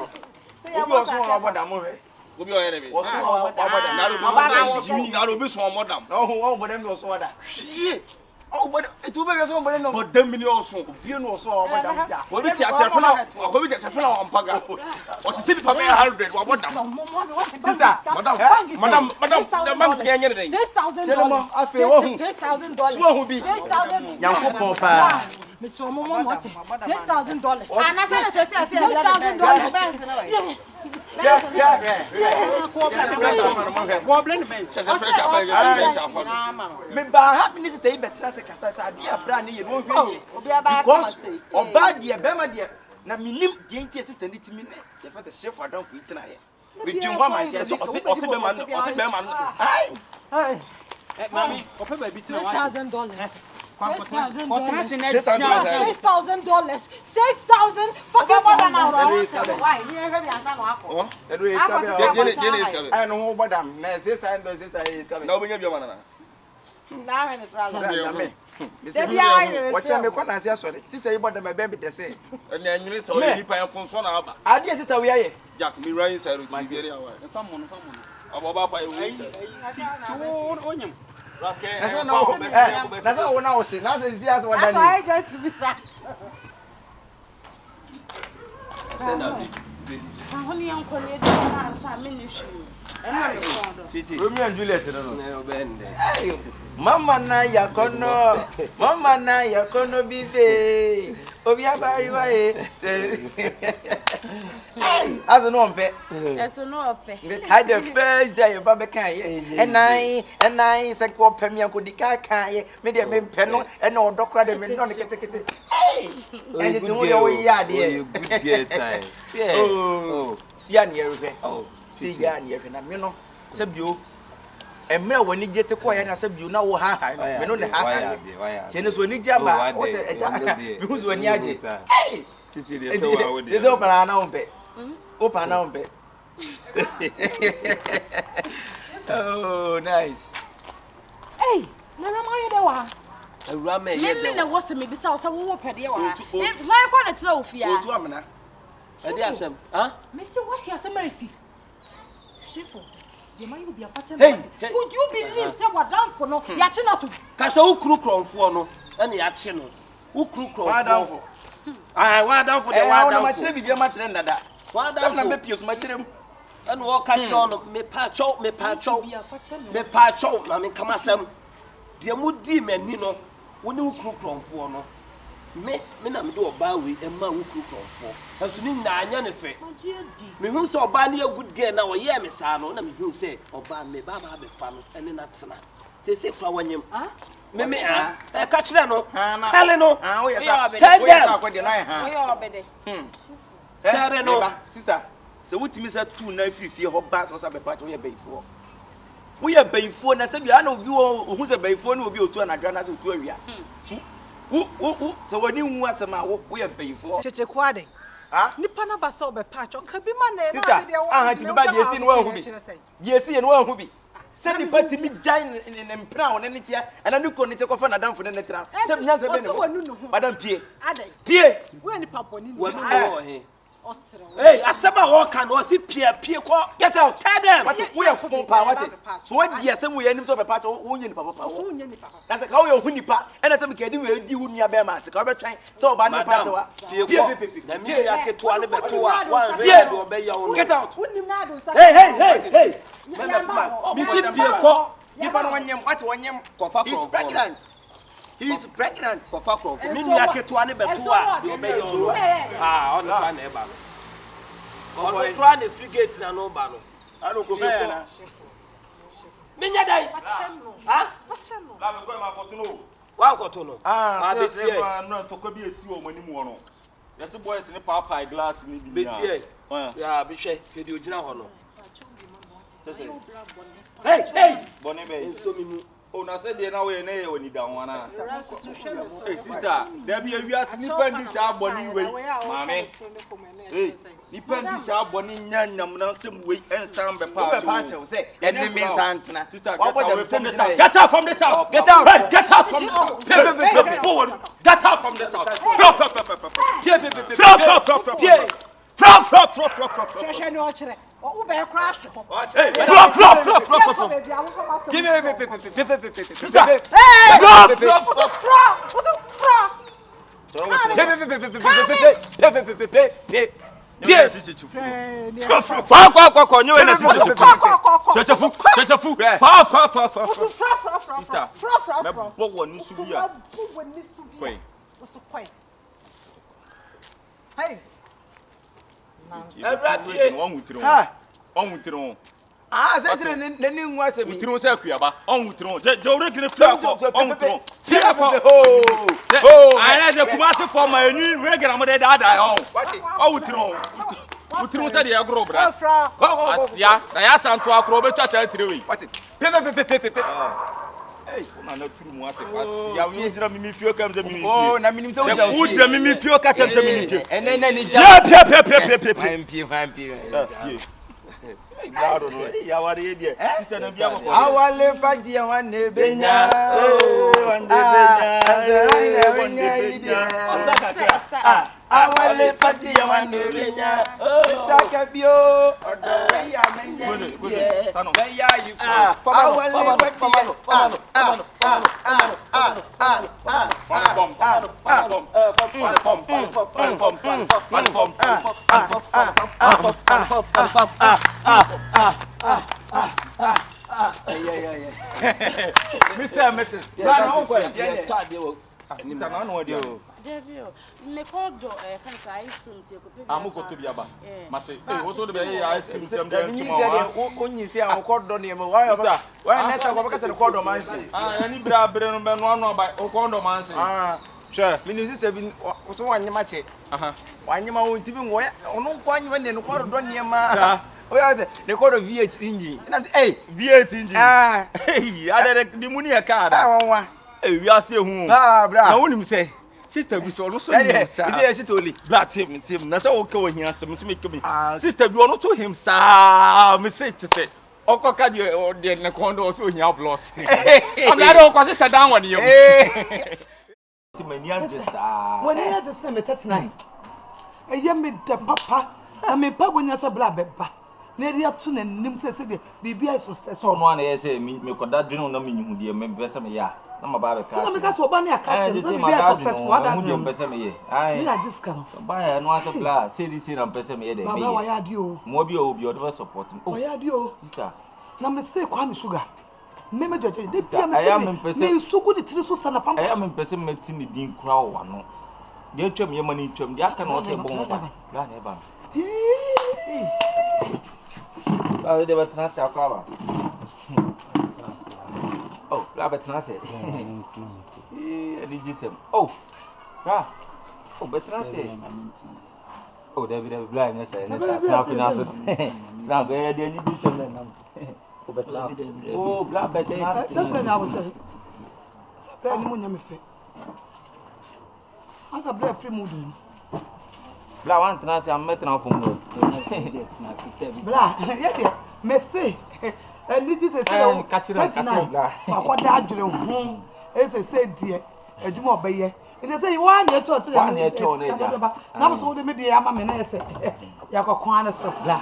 Obi oso wa boda mo he. Obi oyere be. Oso wa boda. Na do Jimmy na do be so modam. Na ho wa boda mi oso wa da. Shit. Oh, but it will be so boda no. But dem million so. Obi no oso wa boda da. Obi ti asefo na, obi ti asefo na ampaga. O ti sibi pa 100 wa bodam. Sister, Madam, the man say nyere den. $6,000. Afi wo hu. $6,000. Wo hu bi. $6,000. Yankopon pa. Me so mo what? $6,000. Ana say $6,000. Me ba happiness dey better say kasa say ade afra ne ye no hwe ye. Because oba de be ma de na minim de ntie sister ni timi ne. Ye fa the chef adam for itina ye. We do one my say o se be man, o se be man. Ai. mami ope ba bi ti na $6,000. $6,000. $6,000. Fucking more than why? You never be answer no akọ. Oh, that way is coming. I know what I'm. Na sister is coming. Na obenye bi o manana. Na when it's rather. Watch me kwa na sia sorry. Sister you bought them be the same. And anyere so ni pa enfon so na aba. Ade sister we are. Jack me run inside with TV area wa. Famono. Aba pa e we. Tu onyam. Raske. That's all now we see. Now say see as what That's why I just to be sad. Say na bi. Ahoni yankole de na sa me ne hwe. Chichi. Romeo and Juliet no. Mama na yakono. Mama na yakono bibe. Obi abari wa e. As no mpe. Yes no mpe. I the first day baba kan ye. And I say ko pem yankodi kan ye. Me de me mpe no e na odokra de me no ne kete. Hey. And it mo yo ya de. Good girl time. Yeah. Oh. See an year be. Oh. See an year na me no. Se bio. Emre woni jete ko ya na se bio na wo ha me no ne ha. Chene so ni jaba. O se eja. Me hu so ni aje. Hey. Chichi de so wa wo de. This open na umpe. Open na umpe. Oh, nice. Hey, nana mo ye de wa. Awura me ye de. Me na wo se me bisa wo se wo pede wa. Why kwa na tena ofia? Otu amena. E dey asem. Ah? Me say what you asem asi. Shefo. You man you be afache. Hey, could you believe say what down for no? Ya che na to. Ka se wo kru kronfo no, e na ya che no. Wo kru kronfo. Wa down for. Ah, wa down for the wa down for. Ma chere bibia ma chere ndada. Wa down na for. be pios ma chere mu. E no ka che no me pa cho. Me pa cho na me kama sam. De mu di mani no, wo ni wo kru kronfo no. Me na me do oba we e ma wo kru kronfo. Asu ni na anya ne fe. Me hu so oba na good girl na wo ye me sa no na me hu say oba me ba be fa no ene na tena. Se kwa wanyem. Ah? Me e ka kire no. Kale no. Ah, wo ye sa. Tell them. Wo ye obede. Tell no. Sister, se wutimi sa tu na frifie ho ba so sa be pa wo ye bayifo. Wo ye bayifo na se bia na obi wo hu se bayifo na obi otu anadwa na se otu awia. So when you want some, we are paying for. Cheche kwade. Ah? Nipa na basa obepacho. Kabi mane na ade de wa. Ti ba de sin wa hu bi. Yes, and wa hu bi. Send the party me join in proud and tia and I ko ni te ko fa na dan fo ne netra. Se nya se be ne. Madam Pie. Ade. Pie. We ni papa ni. We no he. Hey, asaba wo kan wo si pie ko. Get out. Tell them. We are phone pa what. So what dia se we anim so be patch wo nya ni papa. Wo nya ni papa. Na se ka wo ye hu nipa. E na se me kedi we di hu nua be ma se ka be twan. Se oba ni patch wa. Pie. Na mi ya keto ane beto a. Wan re do be ya wo. Get out. Hey. Mi si pie ko. Nipa no wanyem what wanyem. He's pregnant. He's pregnant. For fuck off. Me nua keto ane beto a do be ya wo. Ah, on the na e ba no. On the plan the frigate na no ba no. I don't go there na. Me nya dai. Ah? La me ko ma kotuno. Wa kotuno. Ah, be tie. No to ko bi esi o mani mu no. Yes boys ni papa glass ni bi. Be tie. Ya be hwe, ke di ogina ho no. Hey. Boni be. So mi mu. Oh, na say dey na we na ye oni da ho na. Hey sister, there be a wiase ni pandi sa boni we. Mame. Hey, ni pandi sa boni nyanyam na sem we ensam be pa. Be pa che say, enemy santna. Sister, get out from this house. Get out. Hey, get out from this house. Get out from this house. Who be crash? Hey, Give Ah, say the new was a Utiro se akuaba on utiro je origine fia ko on utiro fia ko I na je kuma se for my new regular mo de da on o utiro se de agro bra asia na ya santo akro be chacha 3 we what hey na na turu mu ate asia we jira mimi fio kam je mimi oh na mimi se o ja o jira mimi fio ka cha mimi fio ene ni ja pia Claro, no. Ya wari dia. Sister na bia mo. Awale faji wane benya. Wande benya. Wande benya. Awale faji wane benya. Saka bio. Odo ya menye. Sano. Beya yifu. Awale faji. Mr. and Mrs. Bra na won Yeah, card dey. Sita na no dey o. Devio, me call do fancy ice cream ti ko pe. Amu ko to bia ba. Mate, wo so de be ice cream sem dey nti mo onyi se an ko do ne mo why next time ko ka se ko do man se ani bra no be no anu ba o ko do man se sure me ni sister bi so wanyema che wanyema won ti bi wo ono ko anyema ne no ko do ne ma o ya se ne ko do V8 engine na V8 engine hey ade de muni e ka da wonwa wi ase hu bra na wonim se sister bi so no so ni sa ide sister oli bla tim na se wo ka wo hia se me ke me sister bi ono to him sa me say to say oko ka de ne kondo so hia bloss am la do ko se down one yam ti mania de sa when you the same 39 e ye me de papa na me pa bonya se bla beba na ri atu na nim se de bibia so so no na ye se me ko da dwene na me nyu de me be se me ya na ma ba be ka na me ka so ba na ka che so bibia successful ada mu de be se me ye ai ya discount ba ya no ase bla se di se na be se me ye de baba wa ya di o mo bi o de support me o ya di o sister na me se kwa me sugar me jojo de pia me se me sugu ni tiri so sana pampa aya me pese me ti ni din kura wa no de twam ye mani twam de aka na o se bon ba la na ba ba de ba trans akwa ba oh la ba trans di gisem oh ra oh ba trans oh David bla nga se na sa tra na so tra go ye de ni gisem na nam oh bla ba trans ça fait na wote ça bla ni mo nya me fe asa bla free mood ni bla wan trans am metna fo mo bla ye de merci ni di se se kachira bla akoda adwere hu ese se die adwuma obeye ite se wa na eto se na mo so de me de ama me na ese ya kokon na so bla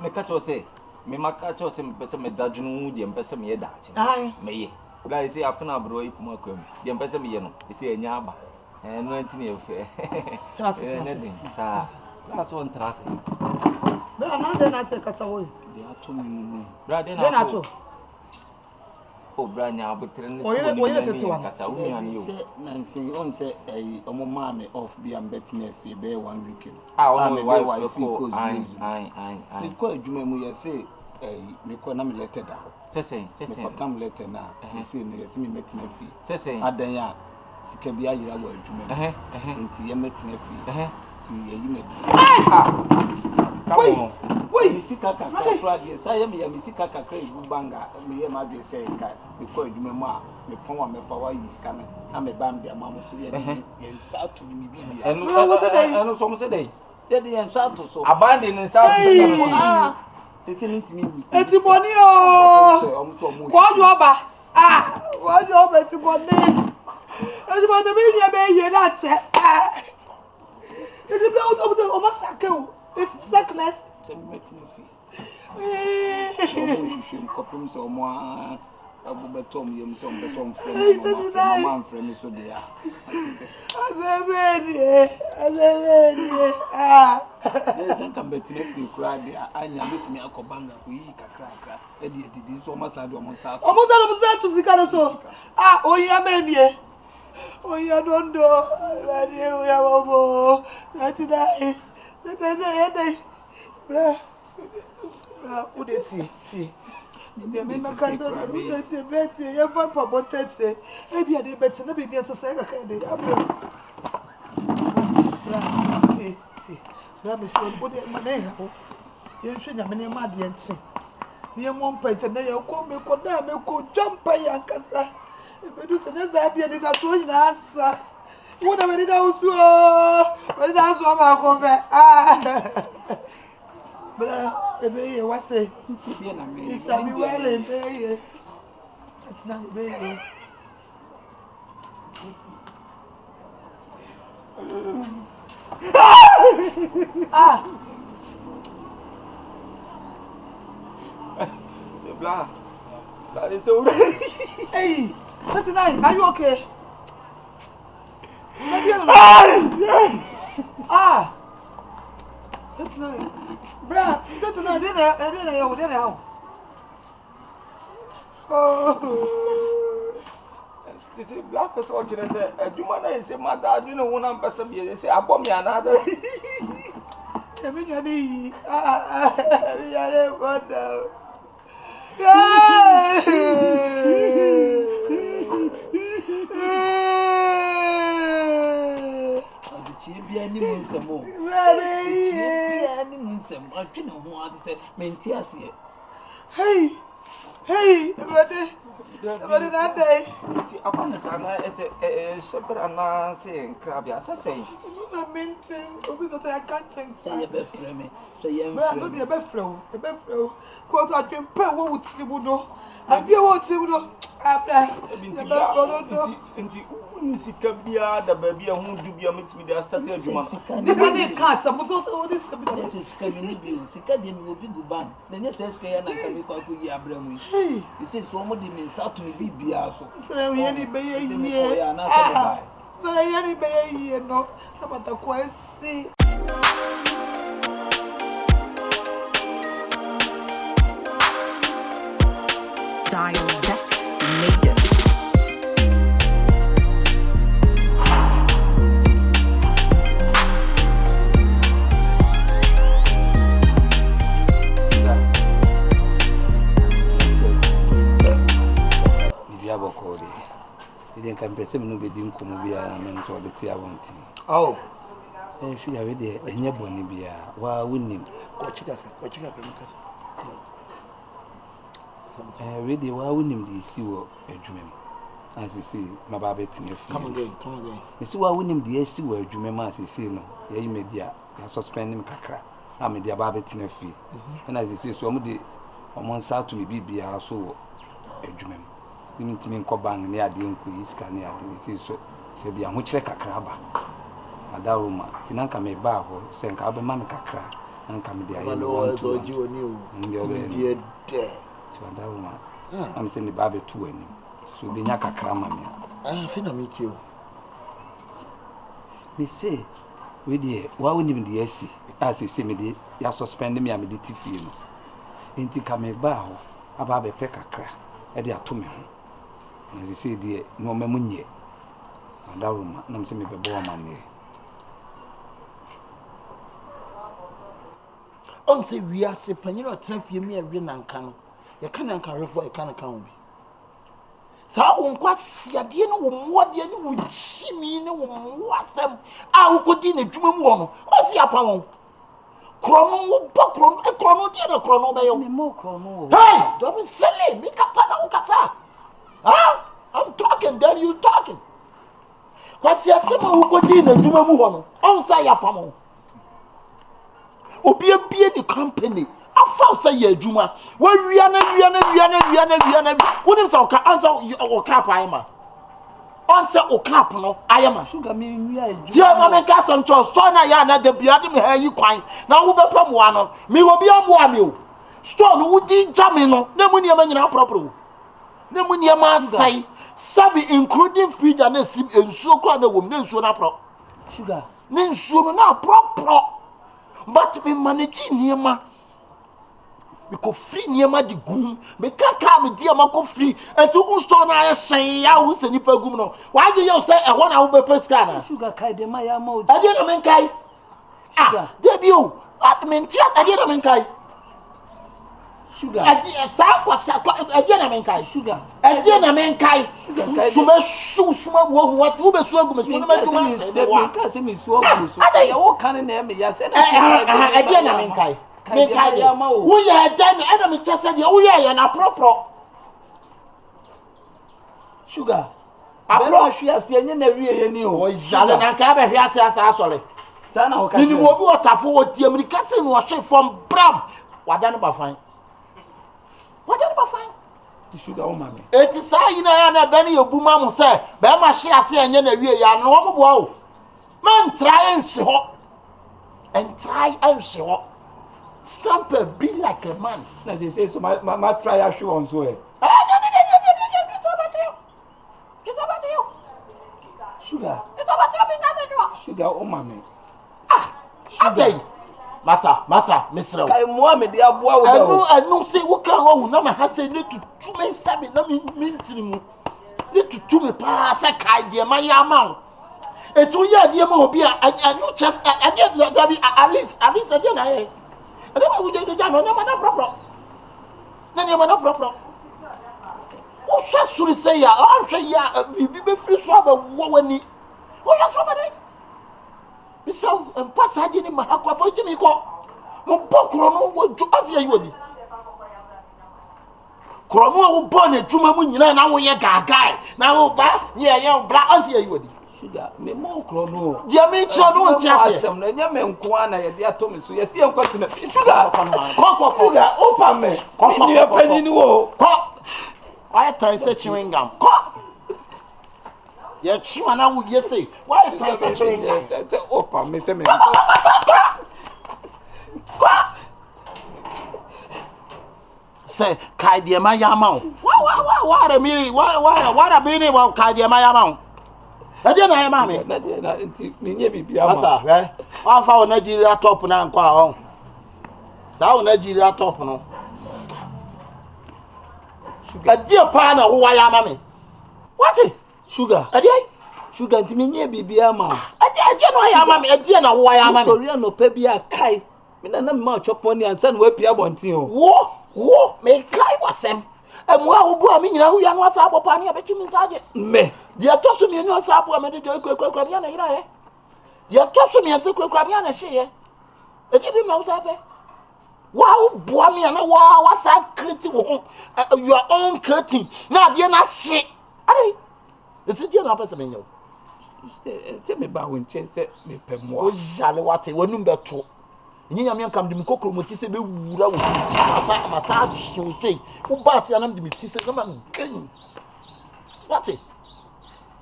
me kacho se me makacho se me pese me dadwunu de mpese me ye daache me ye bla ise afuna bro yi kuma kwam de mpese me ye no ise enya aba no anti na efe ne din sa bla so ntrase bla na de na se kasa wo de ato me nu bla de na ato o bra nya abutre ne kasa wo nya ni o nansi on se omo ma me off bi am betina efe be 1 week no wife ko ai ko adwuma mu ye se me ko na me letter da sese me ko tam letter na se ne ye se me metina efe sese adan ya sika bi ayira wa adwuma nti ye metina efe ti ye yi me wait sika kakra frage sa ye me ya sika kakra ibu banga me ye ma dwe se ka me ko adwuma mu a me pon wa me fa wa yi sika me na me bam de ma mo so ye sa to mi bibia eno so mo se dai de ye sa to so abande ne sa to ese ni ntimi eti boni o ko ju oba wo ju oba eti boni me ni be ye na che eti be o ma sake o it's sickness to meet me fi kopim so mo abubetom yem so betom frem mama frem so de ya azebeni esen kan betine fi kura de anya betimi akobanga ku yi kakra e de didi so ma sa de o mo sa to zika so oyin amenie oyin dondo radi o ya bobo lati dai tete bra udeti de me makazo udeti beti ya fa papa tete e bia de beti na bibia se se ka de abro bra ti bra me so bode mane ha ye hwe nya me ma de nchi ni mo mpete na ye ko me ko da me ko jumpa ya nkasa e bedu tene za de de da so nyina asa wo da me da usu me da so ma ko fe bra ebe what say it's a be well ebe it's not ebe bla it's so hey 39 are you okay that's nice bra that's nice then how This is black as what you say. A woman is a mother, you know, one person be say, I bomb me another. I mean, you need, Hey, ready that day. Upon the sun, I say, shepherd and I saying, crabby, as I say. I mean, I can't think. Say a best friend, say, I'm not a best flow, because I can pay what would see, no. I be what you know. The baby who do be a meet me there started a woman. The money can't some of those this is coming in. Sicadium will be good ban. Then yes, and I can be quite good. You say so much means out to me be also. So, any bay a year, so any bay a year, no, about the quite see. Dial Zex made it. You didn't come to me, didn't come be a man for the tea. Oh, should have it and your bonny be a while winning. What you got? Ready, why wouldn't him see what a dream? As you see, my baby, come again. You see, why wouldn't him see where dream as you see no? You may dear, you suspend him cacra. I'm a dear baby in a fee. And as you see, so I'm on to me be also a dream. Stimming to me in Cobang near the inquiries can near the so say be a much like a crabber. Adaruma, Tinanka may bar or send Cabba Mamma Cacra and come there. I know you knew, and you're dead. To Adaruma, I'm sending the baby to him. So be Naka Cramamia. I think I meet you. Me say, we dear, why wouldn't even the SC as he say me, you have suspended me a meditative film. Ain't it come a bar about a pecker crack at the atom. As you say, dear, no memory. Adaruma, no semi be born man. On say we are sipping, you know, trap you me a win and can. You can't carry for a can account. So I won't quite see a dear no more dear no would see me no was them. I could in a dream one. What's your problem? Chrono, Bokron, a chrono, dear, a chrono, by more chrono. Hey, don't be silly, make a fan of Cassa. Huh? I'm talking, then you talking. What's your summer who could in a dream one? On say your pamo. Obi the company. I found say ye Juma. When we are what is our answer or cap I am? Answer or cap no, I am a sugar me. Dear Mamma Casson Charles, so now yana the beard me hair you quine. Now who be from one me will be on one. Stone who did Jamino, no money man proper. No money man say, Sabi including free and a sim and so crown a woman, so na pro. Sugar, then so na pro. But me managing near ma. Because free near my goon, me can't come dear Mako free, and to stone I say, I will send you per gumno. Why do you say I want to be pescana? Sugar kai de my mode. I didn't mean kai. Ah, debut. I mean, I didn't mean kai. Sugar. I didn't mean kai. Sugar. I didn't mean kai. Suma, what will be so good? What kind of name? Yes, I didn't mean kai. We are done enemy just said, oh, yeah, and a proper sugar. I brought she has seen every new. Oh, Jalen and Cabba, he has actually. Son, you will be water for the American was from Bram. What done about fine? What done about fine? The sugar woman. It is saying, I Benny of Boomam said, Bama she has seen every year, no more. Man, try and show and try and show. Stamper be like a man. As they say, so my trial show on so. It's about you. Sugar. It's about you. Sugar, oh, mammy. Ah, sugar. Masa, Mr. Kai Mohammed ya boa wo. Anu say wo kan ho na ma ha say ne tutu me sabe na me ntirimu. Ne tutu me pa say kai de ma ya ma. Etu ya de ma obi a anu just there be at least again na here. Ade ma wo je no na ma na proper. Na ma na proper. O sha suri say ya, o hwe ya bibi be free so aba wo wani. O ya so ba dai. Bisaw empasa de ni ma akwa fa jimi ko. Mo bokro no wo ju afi ayi obi. Kromo wo bon adwuma mu nyina na wo ye gagai. Na wo ba ye bra afi ayi obi. Sugar, me mo krono. Dia me cho no nti ase. Asem na nya me nko ana ye de ato me so. Ye se enko tena. Sugar, ko. Sugar, opa me. Ni ye pani ni wo. Ko. Why time say chewing gum? Ko. Ye chuma na wo ye say. Why time say chewing gum? Say opa me se me. Say kai de ma ya ma. Wa re miri wa bini wa kai de ma ya ma. E de na ya ma me. Na de na nti me nye bibia ma. Asa, wa fa o Nigeria top na nko a ho. Sa o Nigeria top no. Sugar de pa na wo wa ya ma me. What? Sugar. E de Sugar nti me nye bibia ma. E de no ya ma me, e de na wo wa ya ma me. Sorry no pa bia kai. Me na ma chop money ansa na wa pia bontin o. Wo me kai wasem. Emu a wo bu a me nyina hu ya no asa abopa ne abechi mi nsaje. Me. De atoso me nyu asa abo a me de kwekwa ya na ira he. De atoso me anse kwekwa ya na hye ye. E di bi ma wo sa pe. Wa wo bu a me na wa sa create wo your own creating. Na de na hye. Ade. Esi de na pese me nyu. Se me ba wo nchen se me pe mo. O jale wate wonum beto. Nyi nyame nkam de mikokro moti se be wura wo masa adhwe sei wo baase anam de miti se na ma gan wate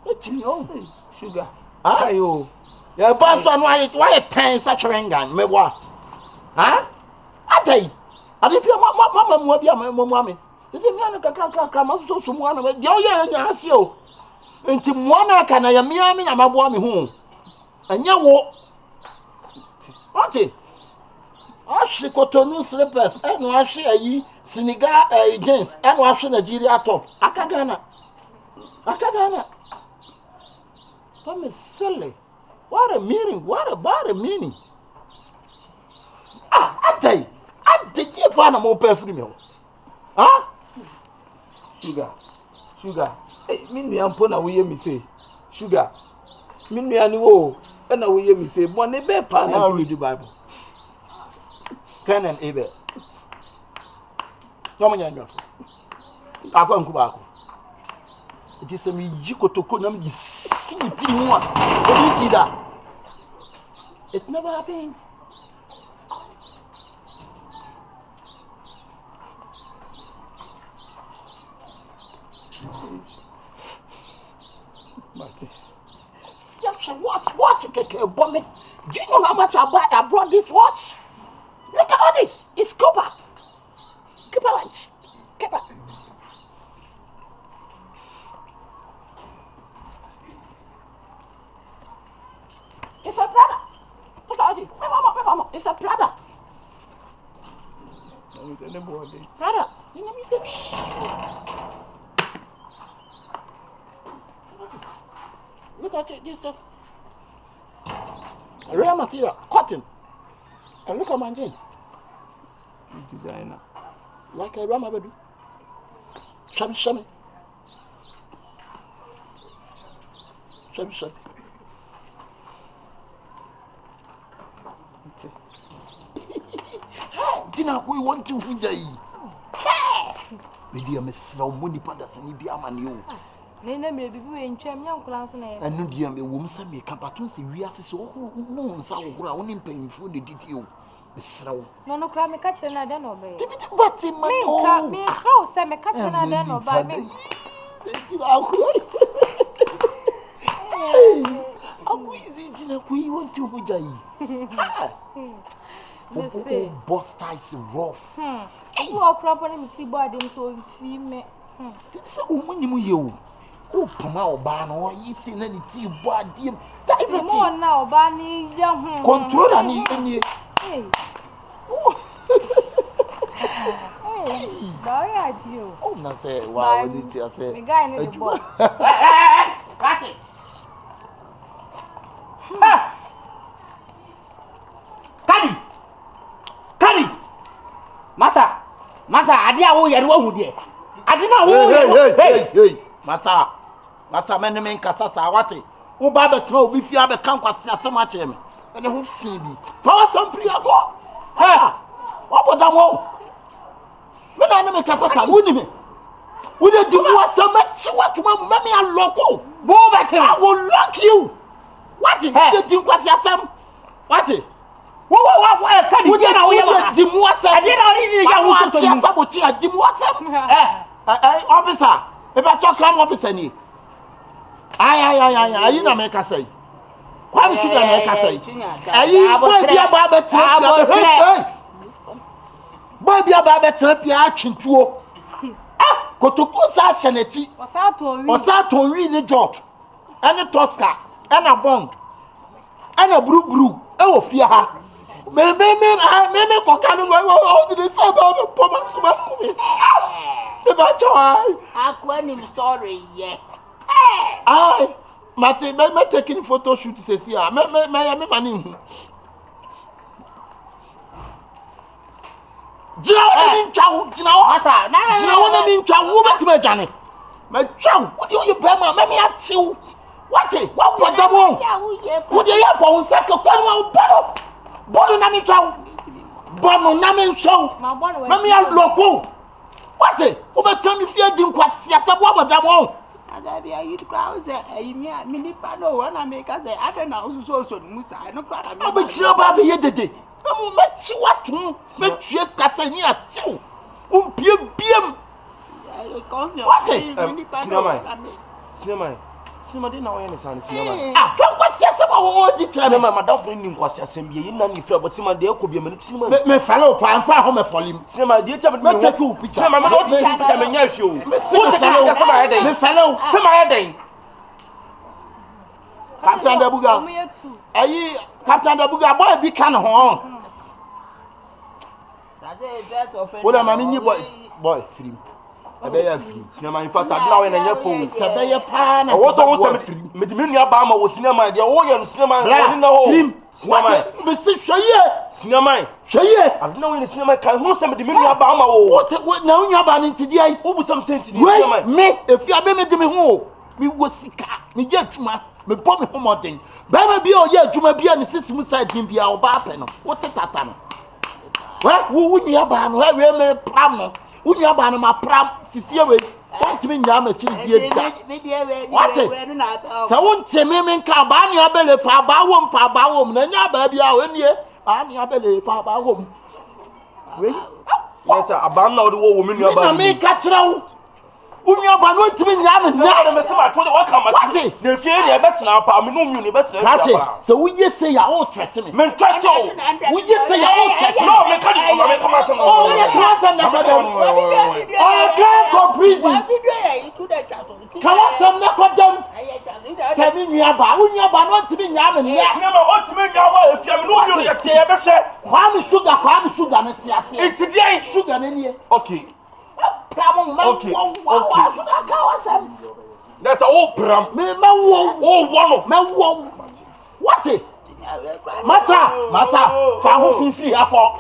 etimi o Sugar ayo ya ba so no why ten such rengan me wa ha atai ade pia mama mu bia mu ame ese mi ana kakra ma so mu ana de o ye nya ase o enti mu ana ka na ya mi ame na mabo ame hu anya wo wate Ashi Cotonou slippers, and washi ayi Senegal jeans, and washi Nigeria top. Akagana. That is silly. What a meaning. What about a meaning? I tell you, I did you find a more perfect meal? Huh? Sugar. Hey, me ampona we hear me say. Sugar. Me ani wo. And we hear me say, "One be pa na read the Bible." Ken and Abel. No man yango. Akwa nkuba ako. It is a me jikotoko nam di siti mu a. Did you see that? It never happened. Watch, Bommy. Do you know how much I brought this watch? Look at all this. It's copper. Copper. It's a brother. Look at all this. Mama. It's a brother. Brother. You know me. Look at this stuff. Real material, cotton. And look at my jeans. Designer. Like a Rama baby. Shabby. Dina we want to hunjai. Media mesra money padas ni bi amani o. Nene me bibi we ntwam nya nkula so na ye. Enu dia me wom sa me kapaton se wiase se wo nsa wo kura wo ni mpanyimfo de didi o. Mesra wo. No kura me ka kire na de no be. Tibiti bati man o. Me ka o se me ka kire na de no ba me. Awu izi dina ku yi want to hunjai. Oh, boss ties rough. Who are cramping me tea body so fi me. So when you you oh pama oba no yi si na ni tea body diverting. Mo na oba ni ya hu. Control ani Hey. Hey. Boy, I do. Oh, na say wow, we need to say. The guy in the ball. Racket. Kadi. Masa, ade a wo yere wo hu de. Ade na wo Hey. Masa men men kasa sa wate. Wo ba be tro obi fi abe kan kwase asem a che me. Ene ho fi bi. Fa wa sampri ago. Ha. Wo boda mo. Me na ne me kasa sa woni me. Wo de di mo asem a chi watuma me me aloko. bo ba ke. I will lock you. What is the thing kwase asem? What? Wo Kadi. Wo de na wo di mo asem. Ade na ori ya wo to. Chi asem bo chi di mo asem. Officer, if I talk crime officer ni. Ayi na make say. Kwam sugar na make say. Ayi boy bia ba be trap. Boy bia ba be trap ya twintuo. Kotoko sa seneti. Osa to wi ni George. Any Tosca, any Bond. Any bru. E wo fia ha. Me kokanu wo did say about the promise ba ku me. The bacho Akwanim story ye. Ai, Mate, me taking photo shoot says here. Me mani hu. Jina wona mi ntwa, jina wona mi ntwa, wo betima dwane. Me twa, wo de you be ma, me atew. What it? What go double? Wo de ya for unsa ke kwanu wa bodo na mi twa. Bono na mi nso. Me aloko. What it? Wo betima mi fie di nkwasi asebo abodamo. Agabia you crowd say me nipa no wanna make us say I don't know so musa no kwara me. Abechira ba be yedede. Amu mechi watu. Metue skasa ni atiu. Umpie biem. What Cinema dey na oyen san cinema. Twa kwasi asem wo di kire me. Cinema madam for ni kwasi asem bi yi na ni fra but cinema dey ekobia me cinema. Me follow pa fa ho me folim. Cinema dey tell me take you picture. Cinema me don't take picture me nya hwe o. Me follow. Cinema dey. Captain Dabuga. Ayi Captain Dabuga boy bi kan ho. That's a best offense. Wo da ma ni boy free. Ebeya free. Cinema in fact adna we na nya phone. Sebeya pa na. Wo so me de me nua ba ma wo cinema dey wo ye no cinema ni na ho. Cinema. Me si hweye. Cinema. Hweye. Adna we na cinema kan ho se me de me nua ba ma wo. Na nua ba ni ntidi ai. Wo bu sam senti ni cinema. Me efi abe me de me ho. Me wo sika. Me je atuma. Me bo me ho modern. Ba ma bia o ye atuma bia ni system side din bia o ba pe no. Wo tetata no. Wo nua ba no ha we me pram no. Unya ba na ma pram sisi we ontimi nya ma chiri die da what se wontimi men ka ba ne abele fa ba wom na nya ba bia o nie ba ne abele fa ba wom we yes abam na wo me nua ba na me ka kire wo unya ba no ontimi nya ma na me se ba to de wa ka ma na fie ne be tena pa me no mu ne be tena pa so wo ye say ya o threaten me men threaten o wo ye say ya o threaten no me ka di me come asem oh ye come asem na brother oh go prison come asem na kodam say me nua ba unya ba no ontimi nya ma ne sinema ontimi nya wa efia me no mu ne tie ye be hwe kwa me sugar no tie ase itidien sugar na nie okay okay. That's a whole pram. Me wo. What it? Masa, fa ho free akọ.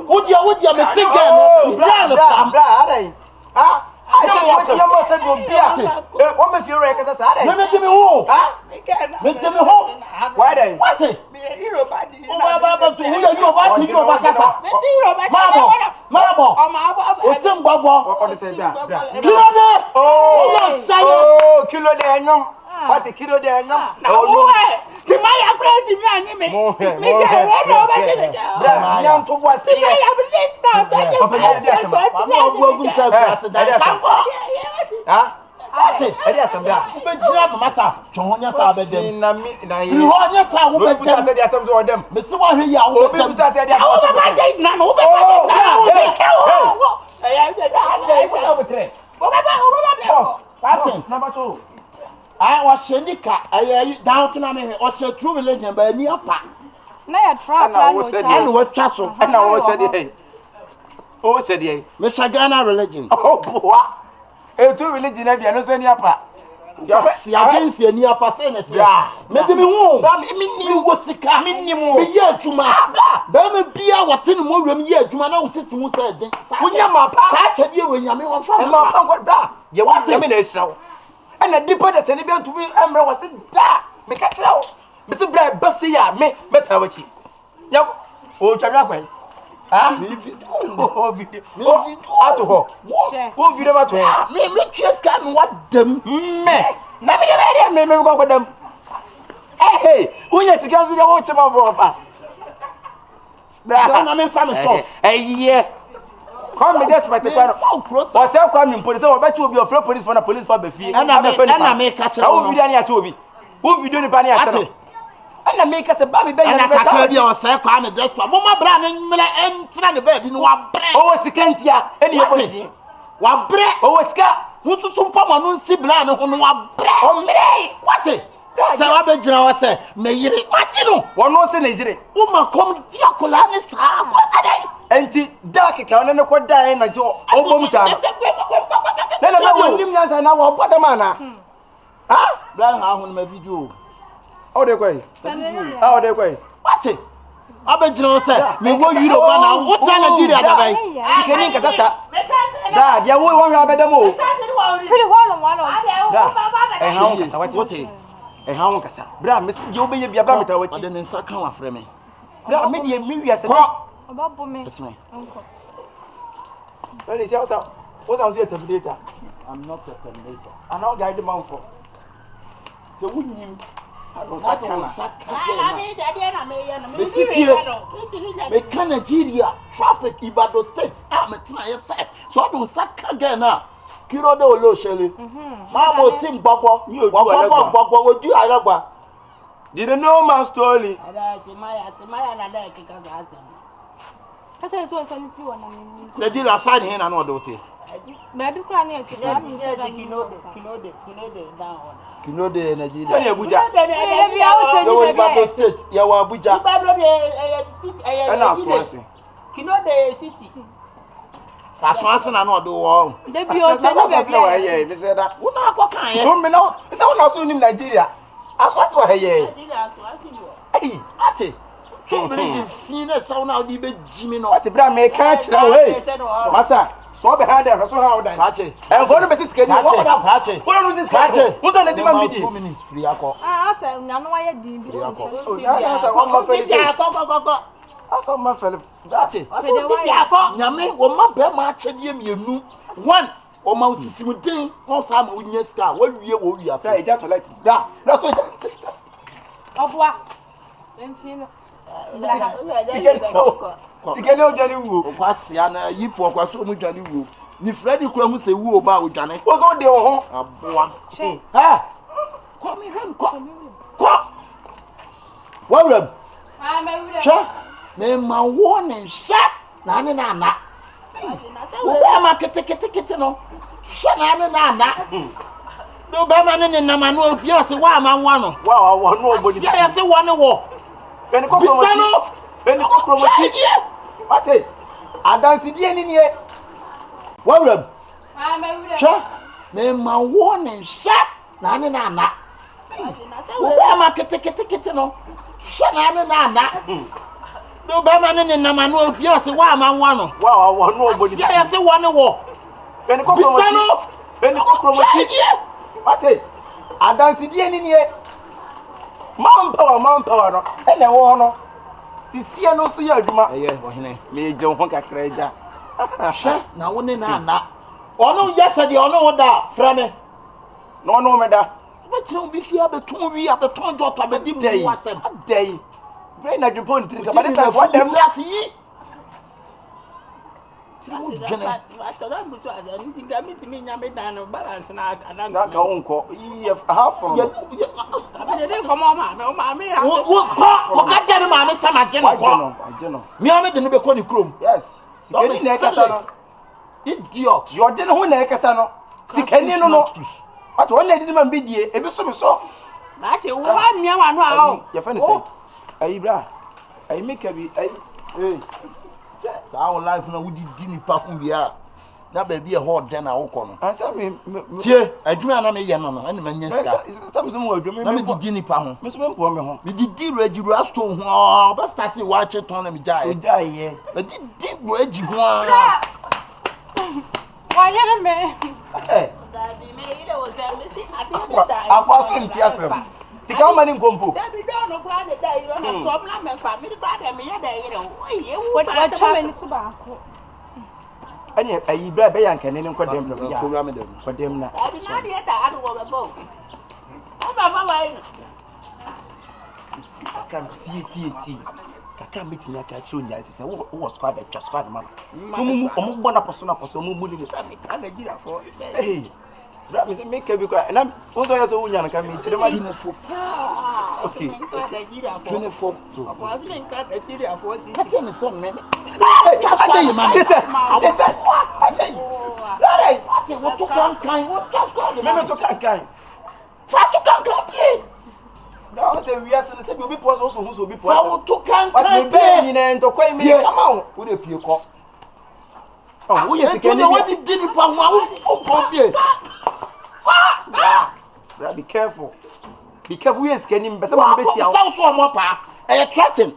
Wodia me sing girl. Bra. Ah, I say you must say go bia. What me feel like as I me give me ho. Me tell me ho. Why then? What it? Me hero body. Baba to you ba kasa. Me hero body. Mabo. O sem gbagbo. What say that? Kilo de. Oh, kilo de anyam. What the kilo de anyam? Ti ma ya crazy me anyi me. Me get ready over there. Bra, nyam to boa se. Ti ma ya believe now. Papa dey dey asem. Mama go say president. Ha? What? Edi asem da. Be jira no masa. Twonya sa be dem. Na mi na yi. Ni ho nya sa wo be dem. Say dey asem so dem. Me se wa hwe ya wo be dem. Obi say dey asem. Wo be ba dey na no. Wo be ba dey na. Captain, number 2. I was Shenika. I down to me. Or say true religion, but near pa. Na ya trap plan no cha. And what chasso? And now what said he? Oh, said he. Mr. Ghana religion. Oh, boy. A two religion, I know any apa. Si against the near percent. Yeah. Made me woo. Me was sick. I mean, you year Juma. Bama Bia, what's in more room year Juma now system who said, when you're my such a year when you're my father. My uncle da. You want the minister. And a deeper than anybody to me, I'm was it da. Make a chow. Mr. Brad Bussia, me better what you. Now, oh, Chamaquan. Ah, oh, video. Out to her. What video about her? Me just can't what them. Me. Never me go with them. Hey, when you're secure, you watch them over. I'm in family shop. Yeah. Come me despite the car. For self coming police, I bet you will be afraid police for the police for the fee. And I make catch. I will be down here to be. Who be doing the banner at all? And I make us a baby baby. And I can't be on self coming desperate. Mama Brown and Tran the baby no bread. Oh, Sicantia, any one bread. Oh, Scar. Who to some papa no see blind on one bread. Oh, me. What's it? So I bet you I say, may you what you know? One more sin is it? Woman come Diacolanis. Anti dark account and a quad dying as your almost. Then I will give us an hour what a man. Ah, blind how on my video. Oh, they're going. Oh, they're going. What's it? I bet you say, me what you know now. What's Nigeria? Can you get us up? Dad, you won't have a move. Pretty well, and how is what? And how can I? Bra, Miss, you'll be a barometer with the Nessa come after me. Bra, maybe a million about me. That's my uncle. That is also what I was here to be later. I'm not a terminator. I now guide the mouth for. So, wouldn't you? I don't say, Nigeria, traffic, Ibado State. I'm a try, so I don't suck again now. Kiro do lo shele. Mama sim gbogbo. You gbogbo would you aragba. Did you know my story? Timaya na da kika ga atem. Kasa so so ni fi wona mi. Nigeria side here na no do te. Na bi kura na ti na bi so da kinode down. Kinode Nigeria. Tell Abuja. Ibado State, ya wa Abuja. Ibado de na Swansea. Kinode city. That's why I know do all. They be all yeah, they said that. Who now can you? Me now. Is that one also in Nigeria? As why here. Hey, ati. So many seen so now the be Jimmy no. Ati bra me catch now hey. Massa, so behind there, so how that. Ati. And for the message can you what that ati. What on this ati? What on the demand video? 2 minutes free akọ. Ah, say na no why dey be. Oh, that's one more go. Aso ma fele dati nyame wo ma be ma achede mienu one o ma usisimudin won sa ma unya star wa wie wo wi asa e ja toilet da na so obwa enfino tikene o jani wo kwasia na yifo kwaso mu jani wo ni Freddy kura hu se wo ba o jani o so de wo ho aboa ha ko mi han ko wawram cha me ma warning shot na ne na na wo be ma kete no sha na ne na na do be ma ne na ma no obi ase wa ma wa no wa no obodi ya se wa ne wo beni kokromoti ate adansi die ni nie wawram sha me ma warning shot na ne na na wo be ma kete no sha na ne na na do be ma ne na ma no obi ase wa ma wa no no obodi ya se wa ne wo beni kokromoti ate adansi die ni nie man power no ene wo no sisie no so ya adwuma wo hene me je ho kakra ja hwe na wo ne na na ono yesade ono da frame no no me da wetin bi fi abeton wi abeton jota bedi mu wasem dai brain na dwumpo ntiri ka bade sa what dem yi atoda mbuto ada nti ga mi nyame dan no balance na ada na ka wonko half from abede ko ma me ko ka jere ma me sama je no ko mi ame de no be ko ni krom yes sikeni na ekasa no idiot you de no ho na ekasa no sikeni no ato wona di ma mbedie ebi so me so na ke wo amia wa no a o ye fa ne say ayi bra I make a be Hey. So our life now we did nipa kun bia. Na baby a hot den a wo kono. Answer me. Tie, adwuma na me ye no no, ene manya sika. Some mo adwuma Na me didi nipa ho. Me so me mpo me ho. Me didi regiru asto ho. Ba start watch ton na me jae. O jae ye. Me didi go agi ho a. Why you me? Eh. Dabi me ide wo se me si ade Akwa so nti afem. Tika o mani nkompo. Dabi do no kra de dai ro na so na me fa me kra de me ye da yire o. Oye wu What chama ni suba ko. Ani ayi bra be yankane ne nkodem no ya. Program dem. Kodem na. Dabi na de ta adu wo be bo. O ba fa wa yin. Kakam tie. Kakam meeting aka chiro nya se wo squad man. Omo gbona poso omo bu ni ka Nigeria for. Eh. Bra me say make be kwa na won so yeso wunya na ka me chire ma. Okay. Nigeria for. 24. Of us men ka Nigeria for si. Ka tell me some men. Ate man. Jesus. Ate. Rare. Ate what to kan what to squad. Me to kan. Fa to kan play. No, say we are say we be pause also who so be Fa pause. what to kan. What me be ni na ntokwa mi come on. Wo dey pie ko. Oh, wo yes can you what did nipa ho wo pose. Bra, be careful. Be careful. Yes, can you? But someone bet you. Sound so more pa. E threaten.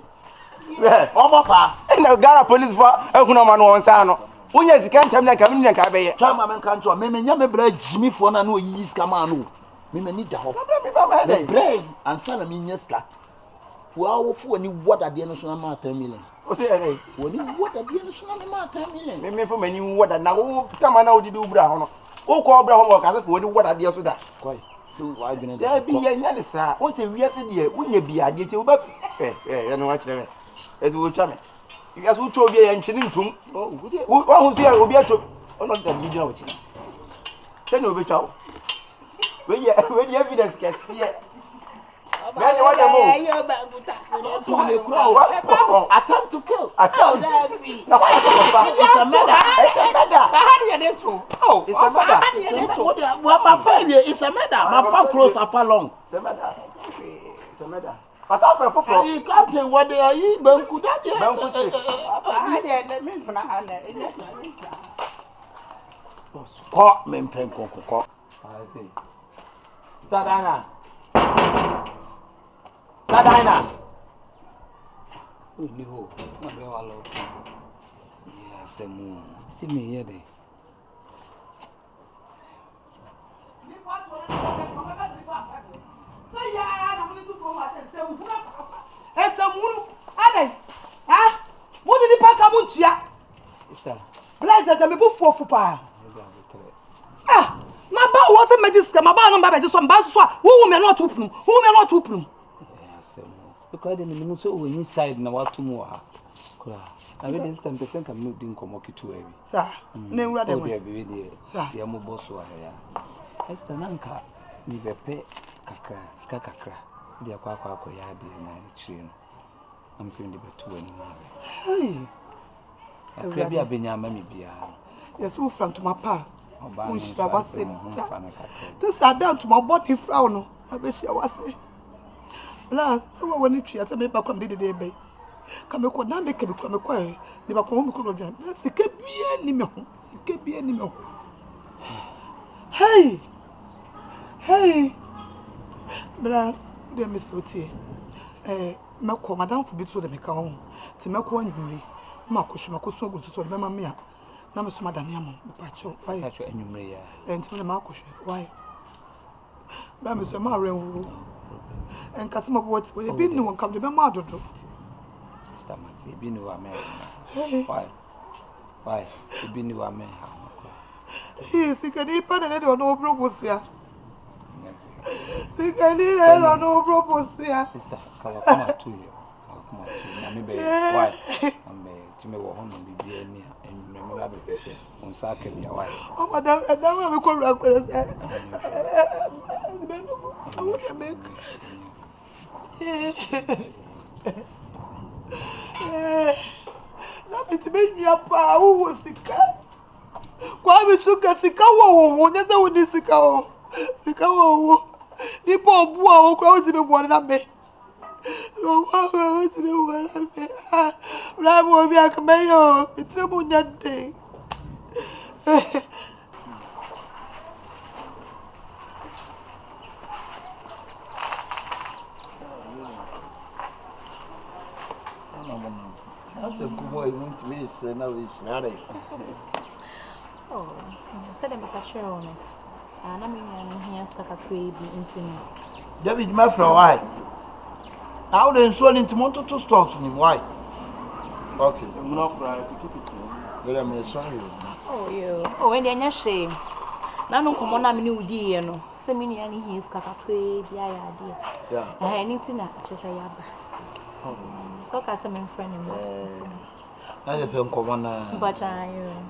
Yeah, omo pa. And the Ghana police for ehuna man won sa no. When yes can tell me can nka be ye. Try ma men kan to me nya me bra jimi fo na no yi ska ma no. Me ni da ho. Me bra ansa na me nya ska. Wa wo fu ani wada de no so na ma 10 million. O say eh. Woni wada de no so na ma 10 million. Me for mani wada na wo tama na wo di do bra ho no. Wo ko bra ho mo ka se fo woni wada de so da. Koi. Tu wa adwene da bi ye nya ne sa. Wo se wiase de wonya bi ade ti wo ba ye no wa kire me. Ezi wo twa me. Wiase wo twa obi ye nchini ntum. Wo hu se obi atwa. Ono da bi gina wo chi. Se no obi twa. We the evidence can see it. Man, what the move? Attempt to kill. Attempt. Now what it's a murder. It's a murder. But how do you know so? Oh, it's a murder. Well, my failure is a murder. My far close up along. It's a murder. It's a murder. Myself for from. You captain, what they are you? Banku that day. Banku six. Caught me pen caught. I see. Sadana. Sadana. Who knew? My boy, hello. Yes, see me here. Ah, my ba what a magister, my ba no ba just some ba so who me not open. Who me not open. Yes, because the minimum so we inside na what tomorrow. Kura. I mean this time person can move din komo kitu ewi. Sir, na wura dem. Dey be dey. Sir, ya mo boss wa ya. Esta nanka ni bepe kakra, ska kakra. Dey akwa ya dey na chire no. Am saying dey betu ani ma be. Hey. Akra bi abenya ma me bia. Yes, who front to my pa. Unshira wase. This are down to my body frown no. Abeshia wase. Bla, so we woni twa se me ba kwam de be. Ka me ko na me ke me ko e. Ni ba ko me ko dwan. Sika bia ni me ho. Sika bia ni me ho. Hey. Hey. Bla, de me sotie. Me ko madam fu bi so de me ka ho. Ti me ko anwumri. Ma ko hwe ma ko so go so de me ma me a. Na me so madam ya mo. Pa cho. Why? Pa cho anwumri ya. Enti me ma ko hwe. Why? Bla me so ma renwu. En kasema what we be no one come the mama dodo. Sister Mati, be no amen. Why? Be no amen. Yes, you can eat and no proposia. You can eat no proposia. Sister, come to you. Maybe why? To me, what home be near and remember on Saturday. Why? Oh, madam, and now we call request. I would make. Let me make me a power who was sick. Kwame suka sika wo nyeza woni sika wo. Sika wo. Ni bo bua wo kwa wo ti be bo na me. Oh, what's the one? Ram will be a mayo. It's a good day. That's a good boy. Want to be so now is ready. Oh, said I'm a share on it. And I mean, I'm here stuck a baby into me. David, my friend, why? How they sold into Monto stocks in him? Why? Okay. I'm not crying. Let me sorry. Oh, you. Oh, and then you're shame. Now, no, come on, I'm new dear, no. Semini and he's got a baby, idea. Yeah. I need to know, just a yabba. So, I some friend in I just don't come on. But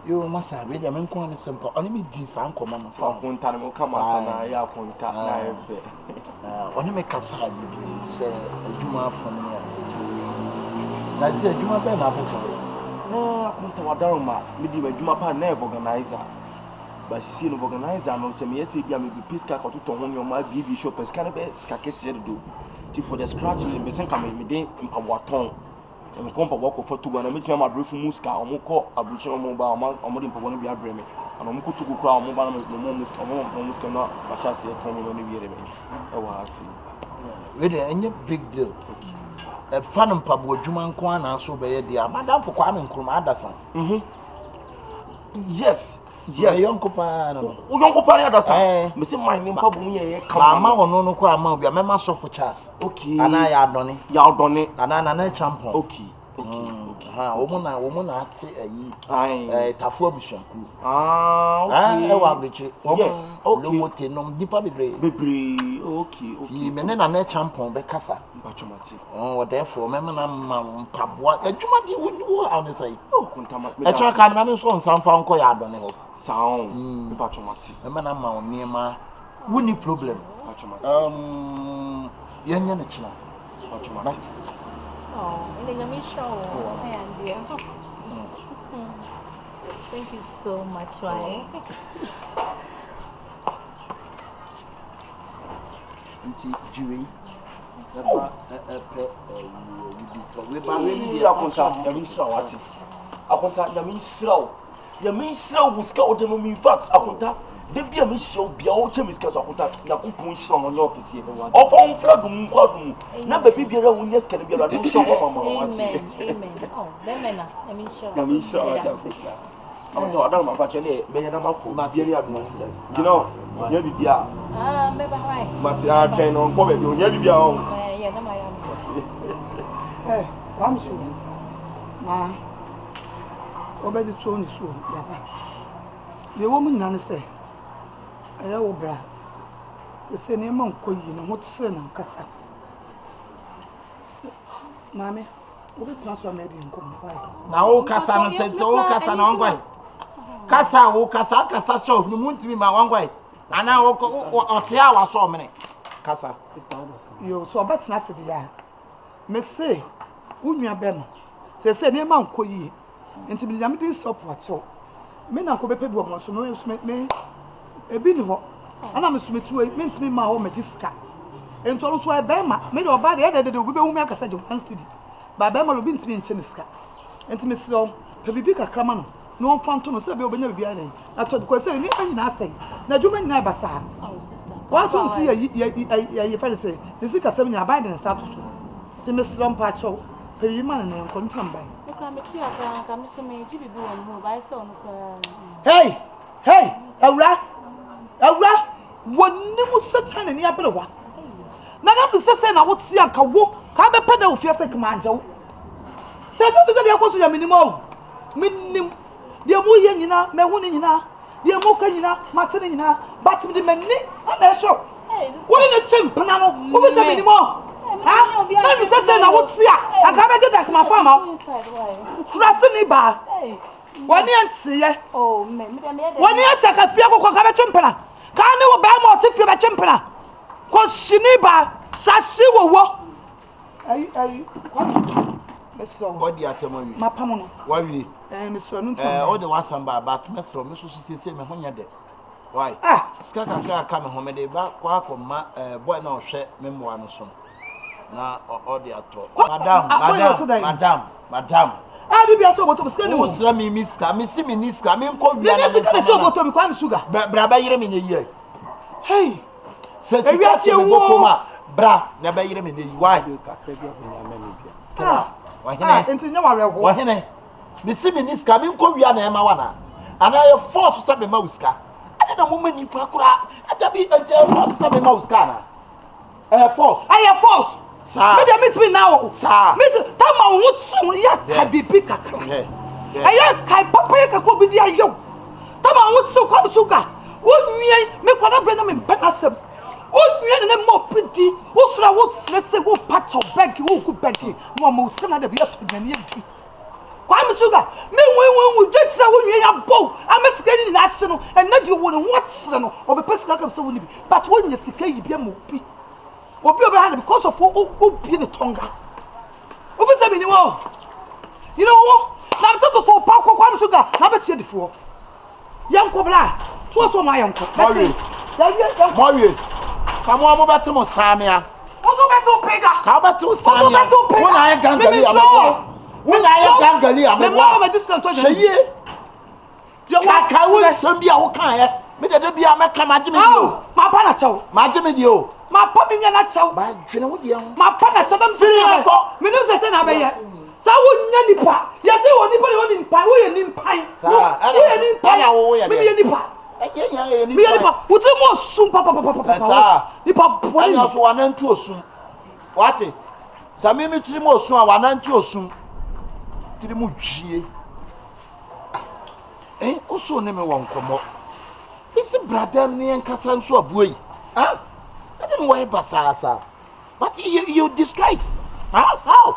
you must have been a man calling simple. Only this uncle, Mamma. For Quintan will come as an eye contact. Only make us hide, say, a Juma from here. That's a Juma Ben, I Kunta Wadaroma, maybe a Juma Pan never organizer. But she no organizer, and also me, yes, I may be Pisca or to on your my baby shop as cannabis, Kakesi do. For the scratching, the Bessenka may be in Pawaton. And compa walk for 2 and I meet my brief Muska or Moko, Aboriginal mobile, or more than one be a breme. And I'm going to go crown mobile Muska, not Bashasi at home when we are. Oh, I see. Really, any big deal. A fan of Pablo Juman Kwan and so by the Madame for Kwame Nkrumah. Yes. Yes, young Copan. Uncle Pana, Miss My name, Pablo, come on, no, Kwama, be a member of Chas. Okay, and I are done it, y'all done it, and I'm champion. Okay, woman, at a Tafua Bishaku. Okay, no, deeper be okay, men and a champion, Becassa. Oh, therefore, Mamma, Pabwa, a Jumadi wouldn't go out and say, oh, Contama, a track I'm so some found Koyard on it. Sound, Patchomati, a man amount near my wooden problem. Young Yanachina, Patchomati. Oh, and then show. Thank you so much, right? Julie. Hey, come soon. Ma, obey the tone so, Papa. The woman nan say, I know, bra. The same among Koyi and what's son and Cassa. Mammy, what's not so made in come by. Now, Cassa said, oh, Cassa, on way. Cassa, oh, Cassa, so you want to be my one way. And now, or 3 hours so many. Cassa, you so bet not the me say, Unia Ben. Say, near Mount Koyi. And to be limited stop what so. Men are could be one so no make me a bit of and I'm a smith to it meant me my home at this car. And to also a Bama made or body that they will be make a such of one city. But Bama will be to me in Chiniska. And to Miss Law, Pebika Craman, no phantom, so be obeying behind. I told the question, anything I say. Now, you may never say. Oh, sister. What don't see a friend say, the sick at 7 abiding status. To Miss Lompacho, Periman and Contam by. Hey, hey, Aura, what new such an in Yabawa? None of the saying I would see a cow, come a pedal of your second man, Joe. Tell them that you're supposed to minimum. Minim, dear Muyana, Mewunina, dear Mokanina, Martinina, but the men, and I show. What in a chimp, Panano, what is the minimum? Ah, let me say I would see. I can't get that my farmer. Crossing bar. 1 year, see ya. Oh, 1 year, take a few of a chimpana. Can't you buy more to feel a chimpana? Cause she never says she will walk. What do you tell me? My pamona. Why we? Miss all the ones I'm about Mr. Mrs. say, my honey. Why? Ah, Skaka come home and they back quack on my boy now share memoir and so. na odi ato madam adi bia so boto sika ni wo sra mi miska mi si mi niska mi nko bia na sika ni so boto mi kwa mi sugar bra ba yire mi ne yi hey se sika si boto ma bra na ba yire mi ne yi why enti nya wareho wa hene mi si mi niska mi nko wia na e ma wana ana ye force sa be ma uska ade na mo ma nipa kura ada bi ente force sa be ma uska na force Sir. Me dey meet me now. Sir. Meet tama wo tsu ya ka bibi kakra. Aya kai papa ya kako bi dia yo. Tama wo tsu kwa sugar. Wo nwie me kwada bre na me penasem. Wo nwie ne mo pidi. Wo sura wo srese wo patch bag wo ku bag. Mo mo se na de bi ato nyane edi. Kwa me sugar. Me wo jetira wo nwie ya bow. Amesika ni na atse no. En na de wo ne what sre no. Obe pesika kam se wo ni bi. But wo nya sika yi bia mo pi. Obi because of be the tonga. Over time you know what? Now to park kwa sugar. Na be tie defo. Yanko bla. So my yanko. Mowie. Kamo amo beto mo samia. Ozo beto pega. Ka beto samia. Wona ya gangali amebo. Wona ya gangali amebo. Me mama me discount to Sheye. Yo wa ka wo sam bia wo kan ye. Me de bia me ka magime dio. Ma pa na chew. Magime dio. Ma pa mi nya na chew. Ba dwene wo dia. Ma pa na chew dam firi ko. Me no se na be ye. Sa wo nya nipa. Ya se wo nipa de wo nipa. Wo ye nipa. Sa wo ye nipa. Ya wo ye. Me ye nipa. ye Me ye nipa. Wo te mo sum papa. Sa nipa bo. Anya so wanantu osum. Wate. Sa me tiri mo osum a wanantu osum. Tiri mo dwie. Oso ne me won komo. Isi brother me enkasa nso abuoi. Ah? I don't know why basasa. But you disgrace. How?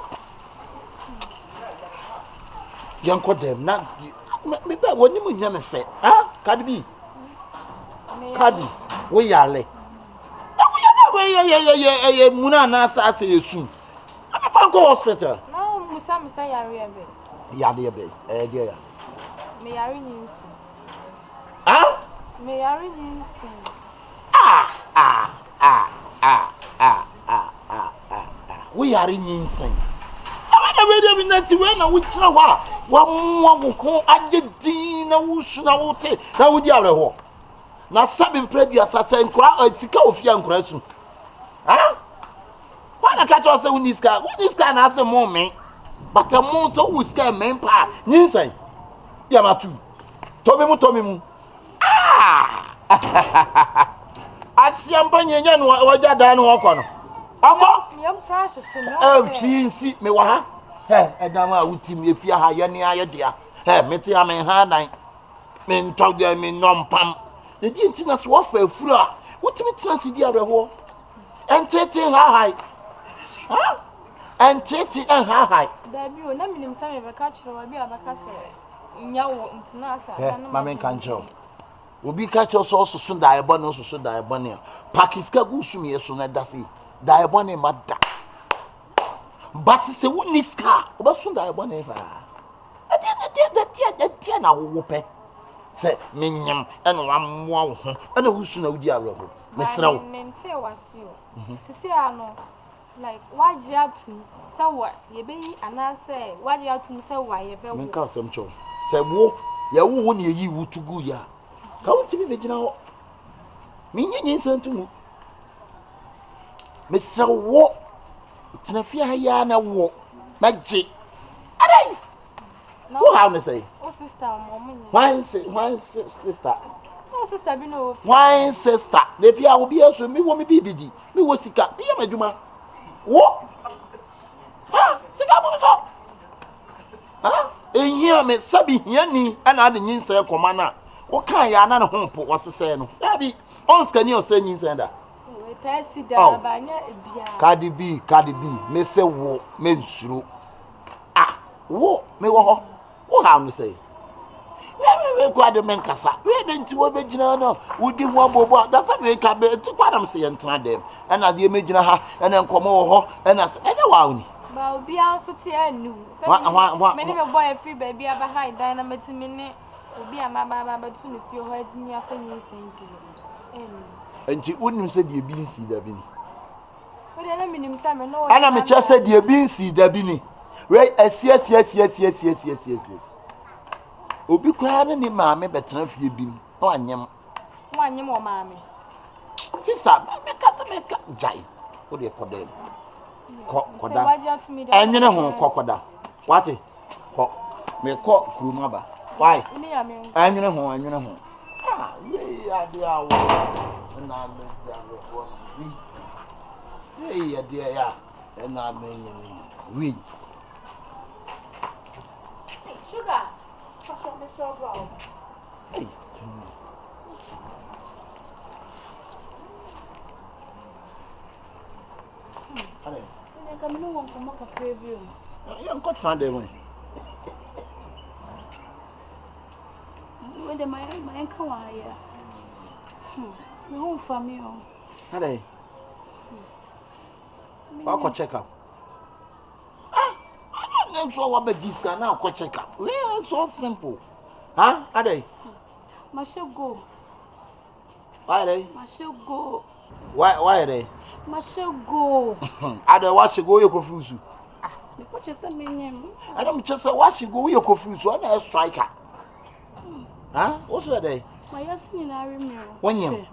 Yanko dem na me ba woni mu nya me fe. Ah? Cardi B. Cardi. We yale. Na we muna na asa yesu. Am fa go hospital. No, musa yare ebe. Yare ebe. Dia ya. Me yare nyinsi. Ah? Me yare nyinsi. We are in insane. I mean, when we try one who Argentina, who should not take. Now, would you have a war? Now, some previous assassin cry a sicker of young person. Huh? Why not catch us in this car? When this guy has a moment, but a monster who scare main part. Ninsay. Yamatu. Tomimu. Asiambanye nya no waja da no okono akọ yam process no chinsi me wa ha edam a wutim efia ha ye ne ayedea mete ya men ha dan me ntogya me nompam e di ntina so wofa afuru a wutimi trans di areho entete ha entete ha da bi o na minim sa me beka kire wa bi abaka se nya wo ntina asa na ma men kan kire obi catch us also soon die bonne so die bonne pakiska gu sumi eso na dasi die bonne mada but se woni ska oba soon die bonne sa atia na wo pe se menyam eno ammoa wo ho ena husu na wudi awro mesra wo mente wasio sisi ano like waji atu se wa yebeyi anase waji atu se wa yebe wo menka semcho se wo ya wo ne yi wutugu ya ka won tibi vegina ho minyenyin santumu mesra wo tinafia ha ya na wo maji adai wo how ne say o sister mo munye why sister o sister bi no why sister le bia wo bia so mi wo mi bibidi mi wo sika mi ya madwuma wo sika bu so ehia me sabi hiani ana ade nyinsa koma na wo kan ya na ne hompo wosese no ya bi on skani o se nyinsa da we ta si da ba nya bia Cardi B me se wo me nsuru wo me wo ho wo ha no say we kwa de men kasa we de nti wo begina no wudi ho abobo da sa we ka be ti kwa nam se yentra dem ana de me gina ha ana nkomo wo ho ana se enya wa oni ba obi anso te anu se me ne me boy free baby aba high dynamite me ne obi amaba tu ne fie ho adini afanyi sendi enti unim se de bi nsi da bi ni Ana me chese de bi nsi da bi ni. We asie. Obi kwa ne ni maame betena fie bi mu. Na wanyem. Wanyem o maame. Sisa, me ka jai. O de koda. Koda. Enwene ho kokoda. Wati? Ko. Me ko kuruma ba. Why? Enwene ho. Ah, we ade awo. Na me jago ko. Hey, dear, yeah. And I mean, we. Sugar. Mr. Brown. Hey. Hello. I don't want to make a preview. You're got Sunday. When the my uncle, my home from you. Hello. I'll check up. I don't know what this can now check up. It's so simple. Huh? Are they? I shall go. Why they? I shall go. Why are they? I shall go. I don't watch you go, you confuse you. What you say, me? I don't just watch you go, you confuse you. I'm a striker. Huh? What's that day? My husband, I remember. One yam.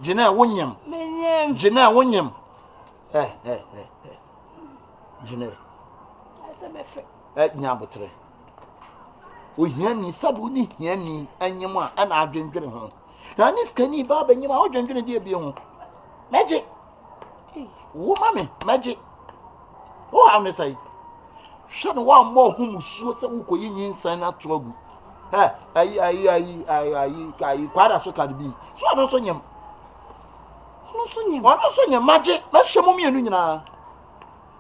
Janelle, one yam. Janelle, one yam. Janelle. I said, Nabotre. We hear me, Sabuni, hear me, and your ma, and I've been getting home. Now, this canny barb and your own drinking a dear beer. Magic. Oh, mammy, magic. Oh, I'm to say. Shut one more whom so who in sign up trouble. I quite as so can be. So I don't know. No, so your magic, let's show me a new.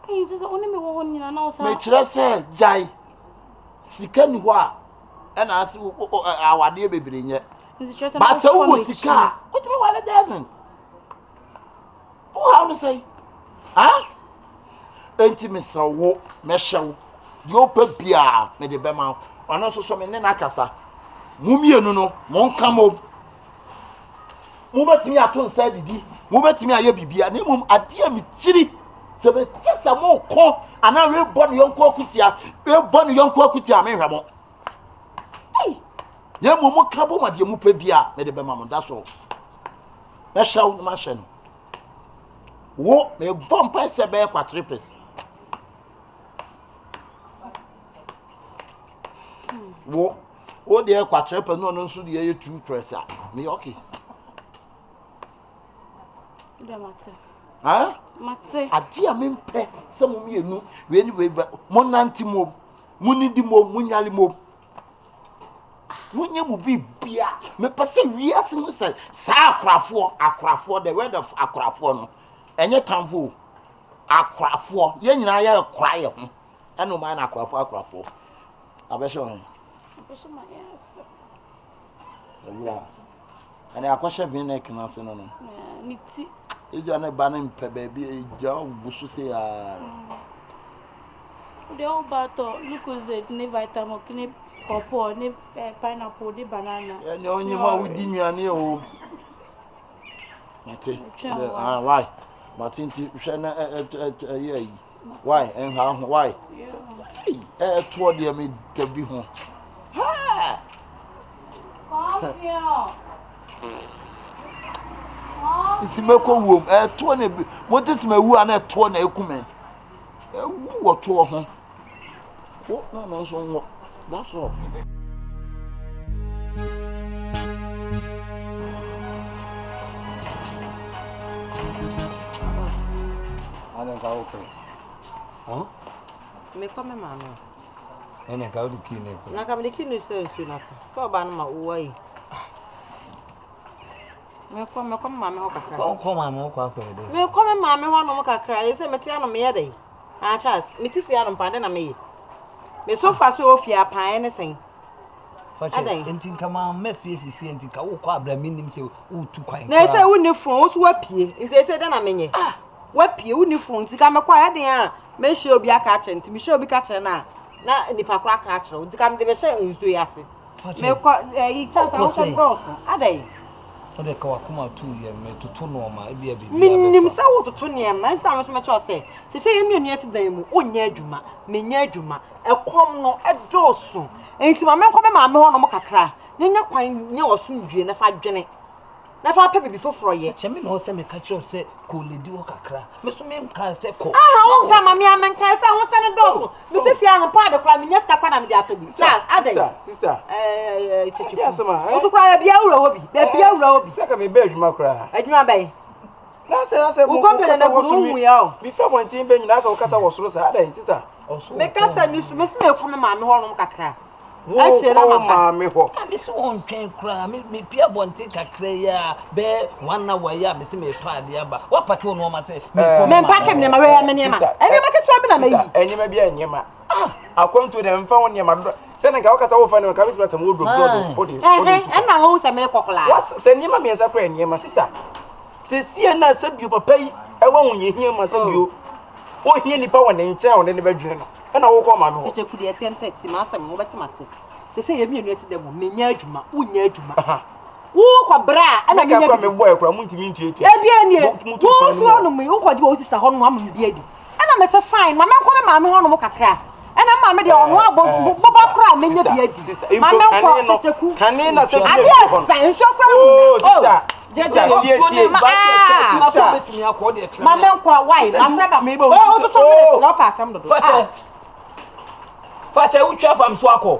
It is only me one in now, sir. Make say, Jai. Sikan wa, and I see our dear baby in yet. But so was Sika. What do you want? It doesn't. Oh, how to say? Huh? Intimate so walk, meshow. The open beer, made the bema, and also some in Nakasa. Mummy, no, won't come up. Move at me at once, said Didi. Move at me, I be a name at dear me, chilly. So, but just a more call, and I will burn young Cocutia, will burn young Cocutia, may have. Hey, young Momo Cabo, my dear Mupe Bia, made the bema, that's all. Meshow, the machine. What may vampire say bear quadrupes? What dear quadrupes no so the two presser. Me okay. Huh? Matse. A dear mean pet some of me no, anyway, but Monantimo, Munidimo, Munyalimo. When you will be beer, me person we are saying, Sacrafor, the word of Acrafor. And yet, Tamfu, Acrafor, yen I are crying. I know mine Acrafor. I bet you. And I question being a cancer. Is there a banning baby? A job, Busu say, the old battle, look at it, ne vitamin, or ne pineapple, the banana. And you only want with Dimia near home. Why? Martin, why and how? Why? Toward the mid to be home. Ha! It's a milk room, 20. What is my woo and a 20 equipment? What to her? What? No, so that's all. I don't go okay. Huh? Me come, mamma. And I go to Kine. Now come the king is so soon as for Banama away. Me come, mamma. Come on, more. Me come, mamma, one more cry. It's a Matiano Mede. Ah, Charles, Mitifian Pandana me. Me so fast off your pie anything. And think come on, my face is saying, think I will call the meaning so too quiet. They say, wouldn't you phones whoop ye? If they said, then I mean, whoop you, wouldn't you phones? Come a quiet there. May sure be a catcher, to be sure be catcher now. Now, in the park catcher, to come to the show into Yassi. May call each other, are they? Ode ka wakoma tu ye me tutu no ma e bia bibia. Minim sa wo tutu ne ma nsa me so me cho se. Se ye mienu ati dan mu onya adwuma, menya adwuma, ekom no edoso. Enti ma me nko be ma me ho no mo kakra. Nya kwan nya woso ndwie na fa dwene. Na fa pa bibi foforo ye. Chemi no se me ka cho se ko ledi wo kakra. Me so me nka se ko. Won ka ma me amenka se ho chene doso. Me te fia no pa de kwa me nya sta kwa na me de atobi. Sister. Chichi. Yes ma. O to kwa bia wura obi. Bia wura obi. Se ka me be adwuma kra. Adwuma bai. Na se mo ko na guru ya o. Mi fra bontin be nyina se wo kasa wo soro sa adai sister. Me kasa ni su me se me ko me ma me ho no kakra. Actually, na me ho. Me so on twen kra me pia bonte kakra ya be 1 hour ya me se me pa de aba. Wa pake no ma se me ko me pake me ma we ya me ne ma. Ene ma ke twa bi na me yi. Ene ma bi anye ma. Akwanto de mfa won ne ma do. Se ne ka wakasa wo fa ne ka bi twa tam wo do so odi. Ena ho se me kokola. Was se ne ma me nsa kra anye ma sister. Se sie na se bio papa yi e wa won ye hia ma se bio. O hia nipa won ne nche won ne ba dwene no. Ena wo ko ma me ho. Cheche kudi eti en se ti ma asem wo beti ma se. Se ye mienu eti dem menya adwuma, unya adwuma. Wo kwa bra ana menya kwa me boy kwa muntimi ntuetu. E bia nie. Wo so no me wo kwa di wo sister ho no ama me bia di. Ana me se fine, mama nko me mama ho no mo kakra. Ana mama de ono abo boba kra menya bia di. Mama nko cheche ku. Kane na se bia. Ade san so kwa. Oh sister. Tie. Mama nko why? Afra ba. Oh to so minute no pass am do. Fache utwa fam so akọ.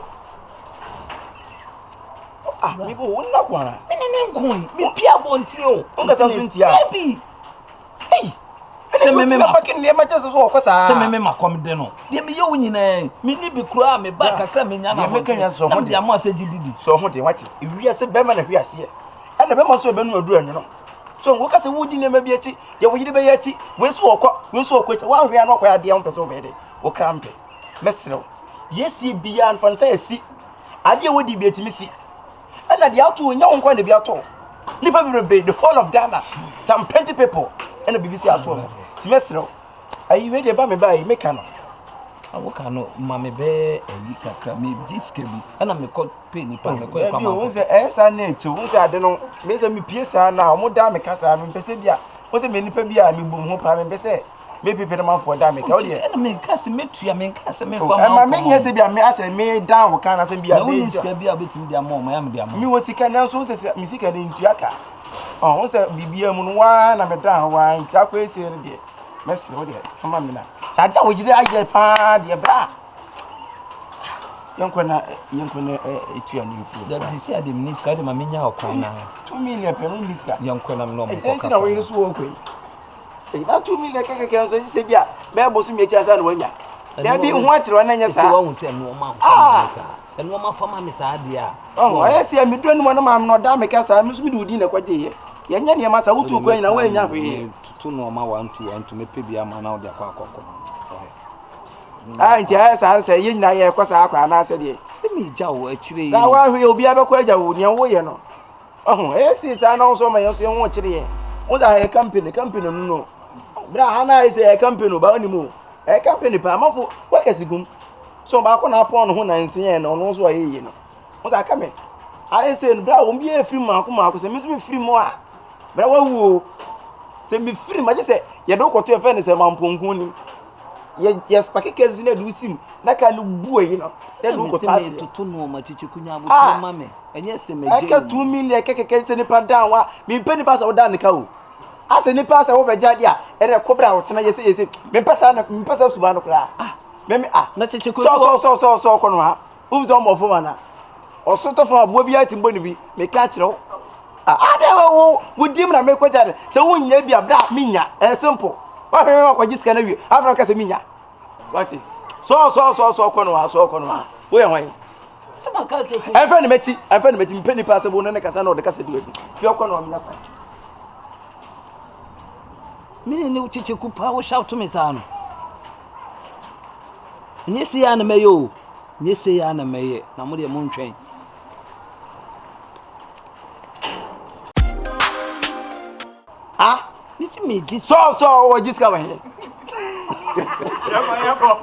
Bibo wonna kwana. Me nkoi, me pia bonti o. Onga sa suntia. Baby. Hey. Se me ma pakin ne ma tese so okosa. Se me makom de no. De me yo nyina. Me ni bi kura me ba kakra me nya na. Me kanya so ho de am ase gididi. So ho de wati. Ewia se be ma na hwiase e. Ana be ma so be no adu anwo no. So wo ka se wo di ne ma bi achi, ye wo yide be ya achi, we so okwa wa hwia no kwa ade am pese wo be de. Wo krampe. Mesrew. Yesi bia anfa nsa esi. Ade wo di bi etimi si. Ela dia to nya won kwa de bi ato. Nipa bi the whole of Ghana. Some 20 people and the BBC ato. Timesro. Ayi we de ba me ba yi meka no. Awoka no ma me be eyi kakra me diske bi. Ana me ko pe nipa me ko e kwa ma. Won se esa na eche, won se ade no. Me se me pie sa na, omo da me kasa me pese bia. Won se me nipa bia me bum ho pa me pese. Me pepe na man for da me ka o de. Ana me kase metua me kase me fa ma. Ma me nya se bia me ase me down wo kana se bia be. Na sika bia betim dia ma ya me dia ma. Me wo sika na so se me sika de ntua ka. Oh, won se bibia mu no wa na me down wa ntia kwa ese ne de. Merci o de. Fama me na. Ada wo jide aje pa de bra. Yanko na etua ni fu. Da disi ade mniska de ma menya okwan na. 2 million pe no mniska. Yanko na me no mo ko ka. Na wo yiri so wo kwai. Na 2 million keke so se bia be bosu me chia sa na wanya. Da bi hu akire na nya sa. Ti wo hu se no ma fa sa. Eno ma fa ma me sa de a. Oh, ayesi me do ni mo no ma no da me ka sa me so me do di na kwaje ye. Ye nya ne ma sa wutu kwan na wa nya hwe. Tutu no ma 1 2 me pe bia ma na wo de akwa akoko. Nti ayesa ansa ye nyina ye kwasa akwa na ase de. Me ja wo akire yi. Na wa hwe obi abekwa aja wo ne wo ye no. Oh, ayesi sa na so ma ye so ye wo akire ye. Wo da ye company no. Bra hana ise e company ba oni mu e company pa amafo wakesigum so ba ko na pon no ho na nsen no no so ayeye no mo da ka me I say no bra wo bi e free ma ko se me free mo a bra wa wu se me free ma je se ye do ko to e fe ne se mamponkun ni ye spake kezi na du sim na ka lu bu ayi no de do ko ta se to no ma chichi kunya bu to ma me enye se me je e ka 2 million keke se ni pa down wa mi pe ni pa se wo da ne ka o ase ni pa se wo be jadi a ere kobra wo tena yese me pesa suba no kra me na chichi ku so ko no ha u zo mo fo mana o so to fo abo bi atimbo ni bi me ka kire wo ade wo dim na me ko jade se wo nya bi abra minya simple wa he wa ko jiska na wi afra ka se minya wati so ko no ha wo ye hwan sama ka to se enfa ni meti me peni pa se bo no ne kasa na o de kasa di we fi ko no amna pa mini ni uchichi kupa wo shout to me sana nyesi ya na meyo nyesi ya na meye na mo de mo ntwen niti me ji so wo jiska wa he yako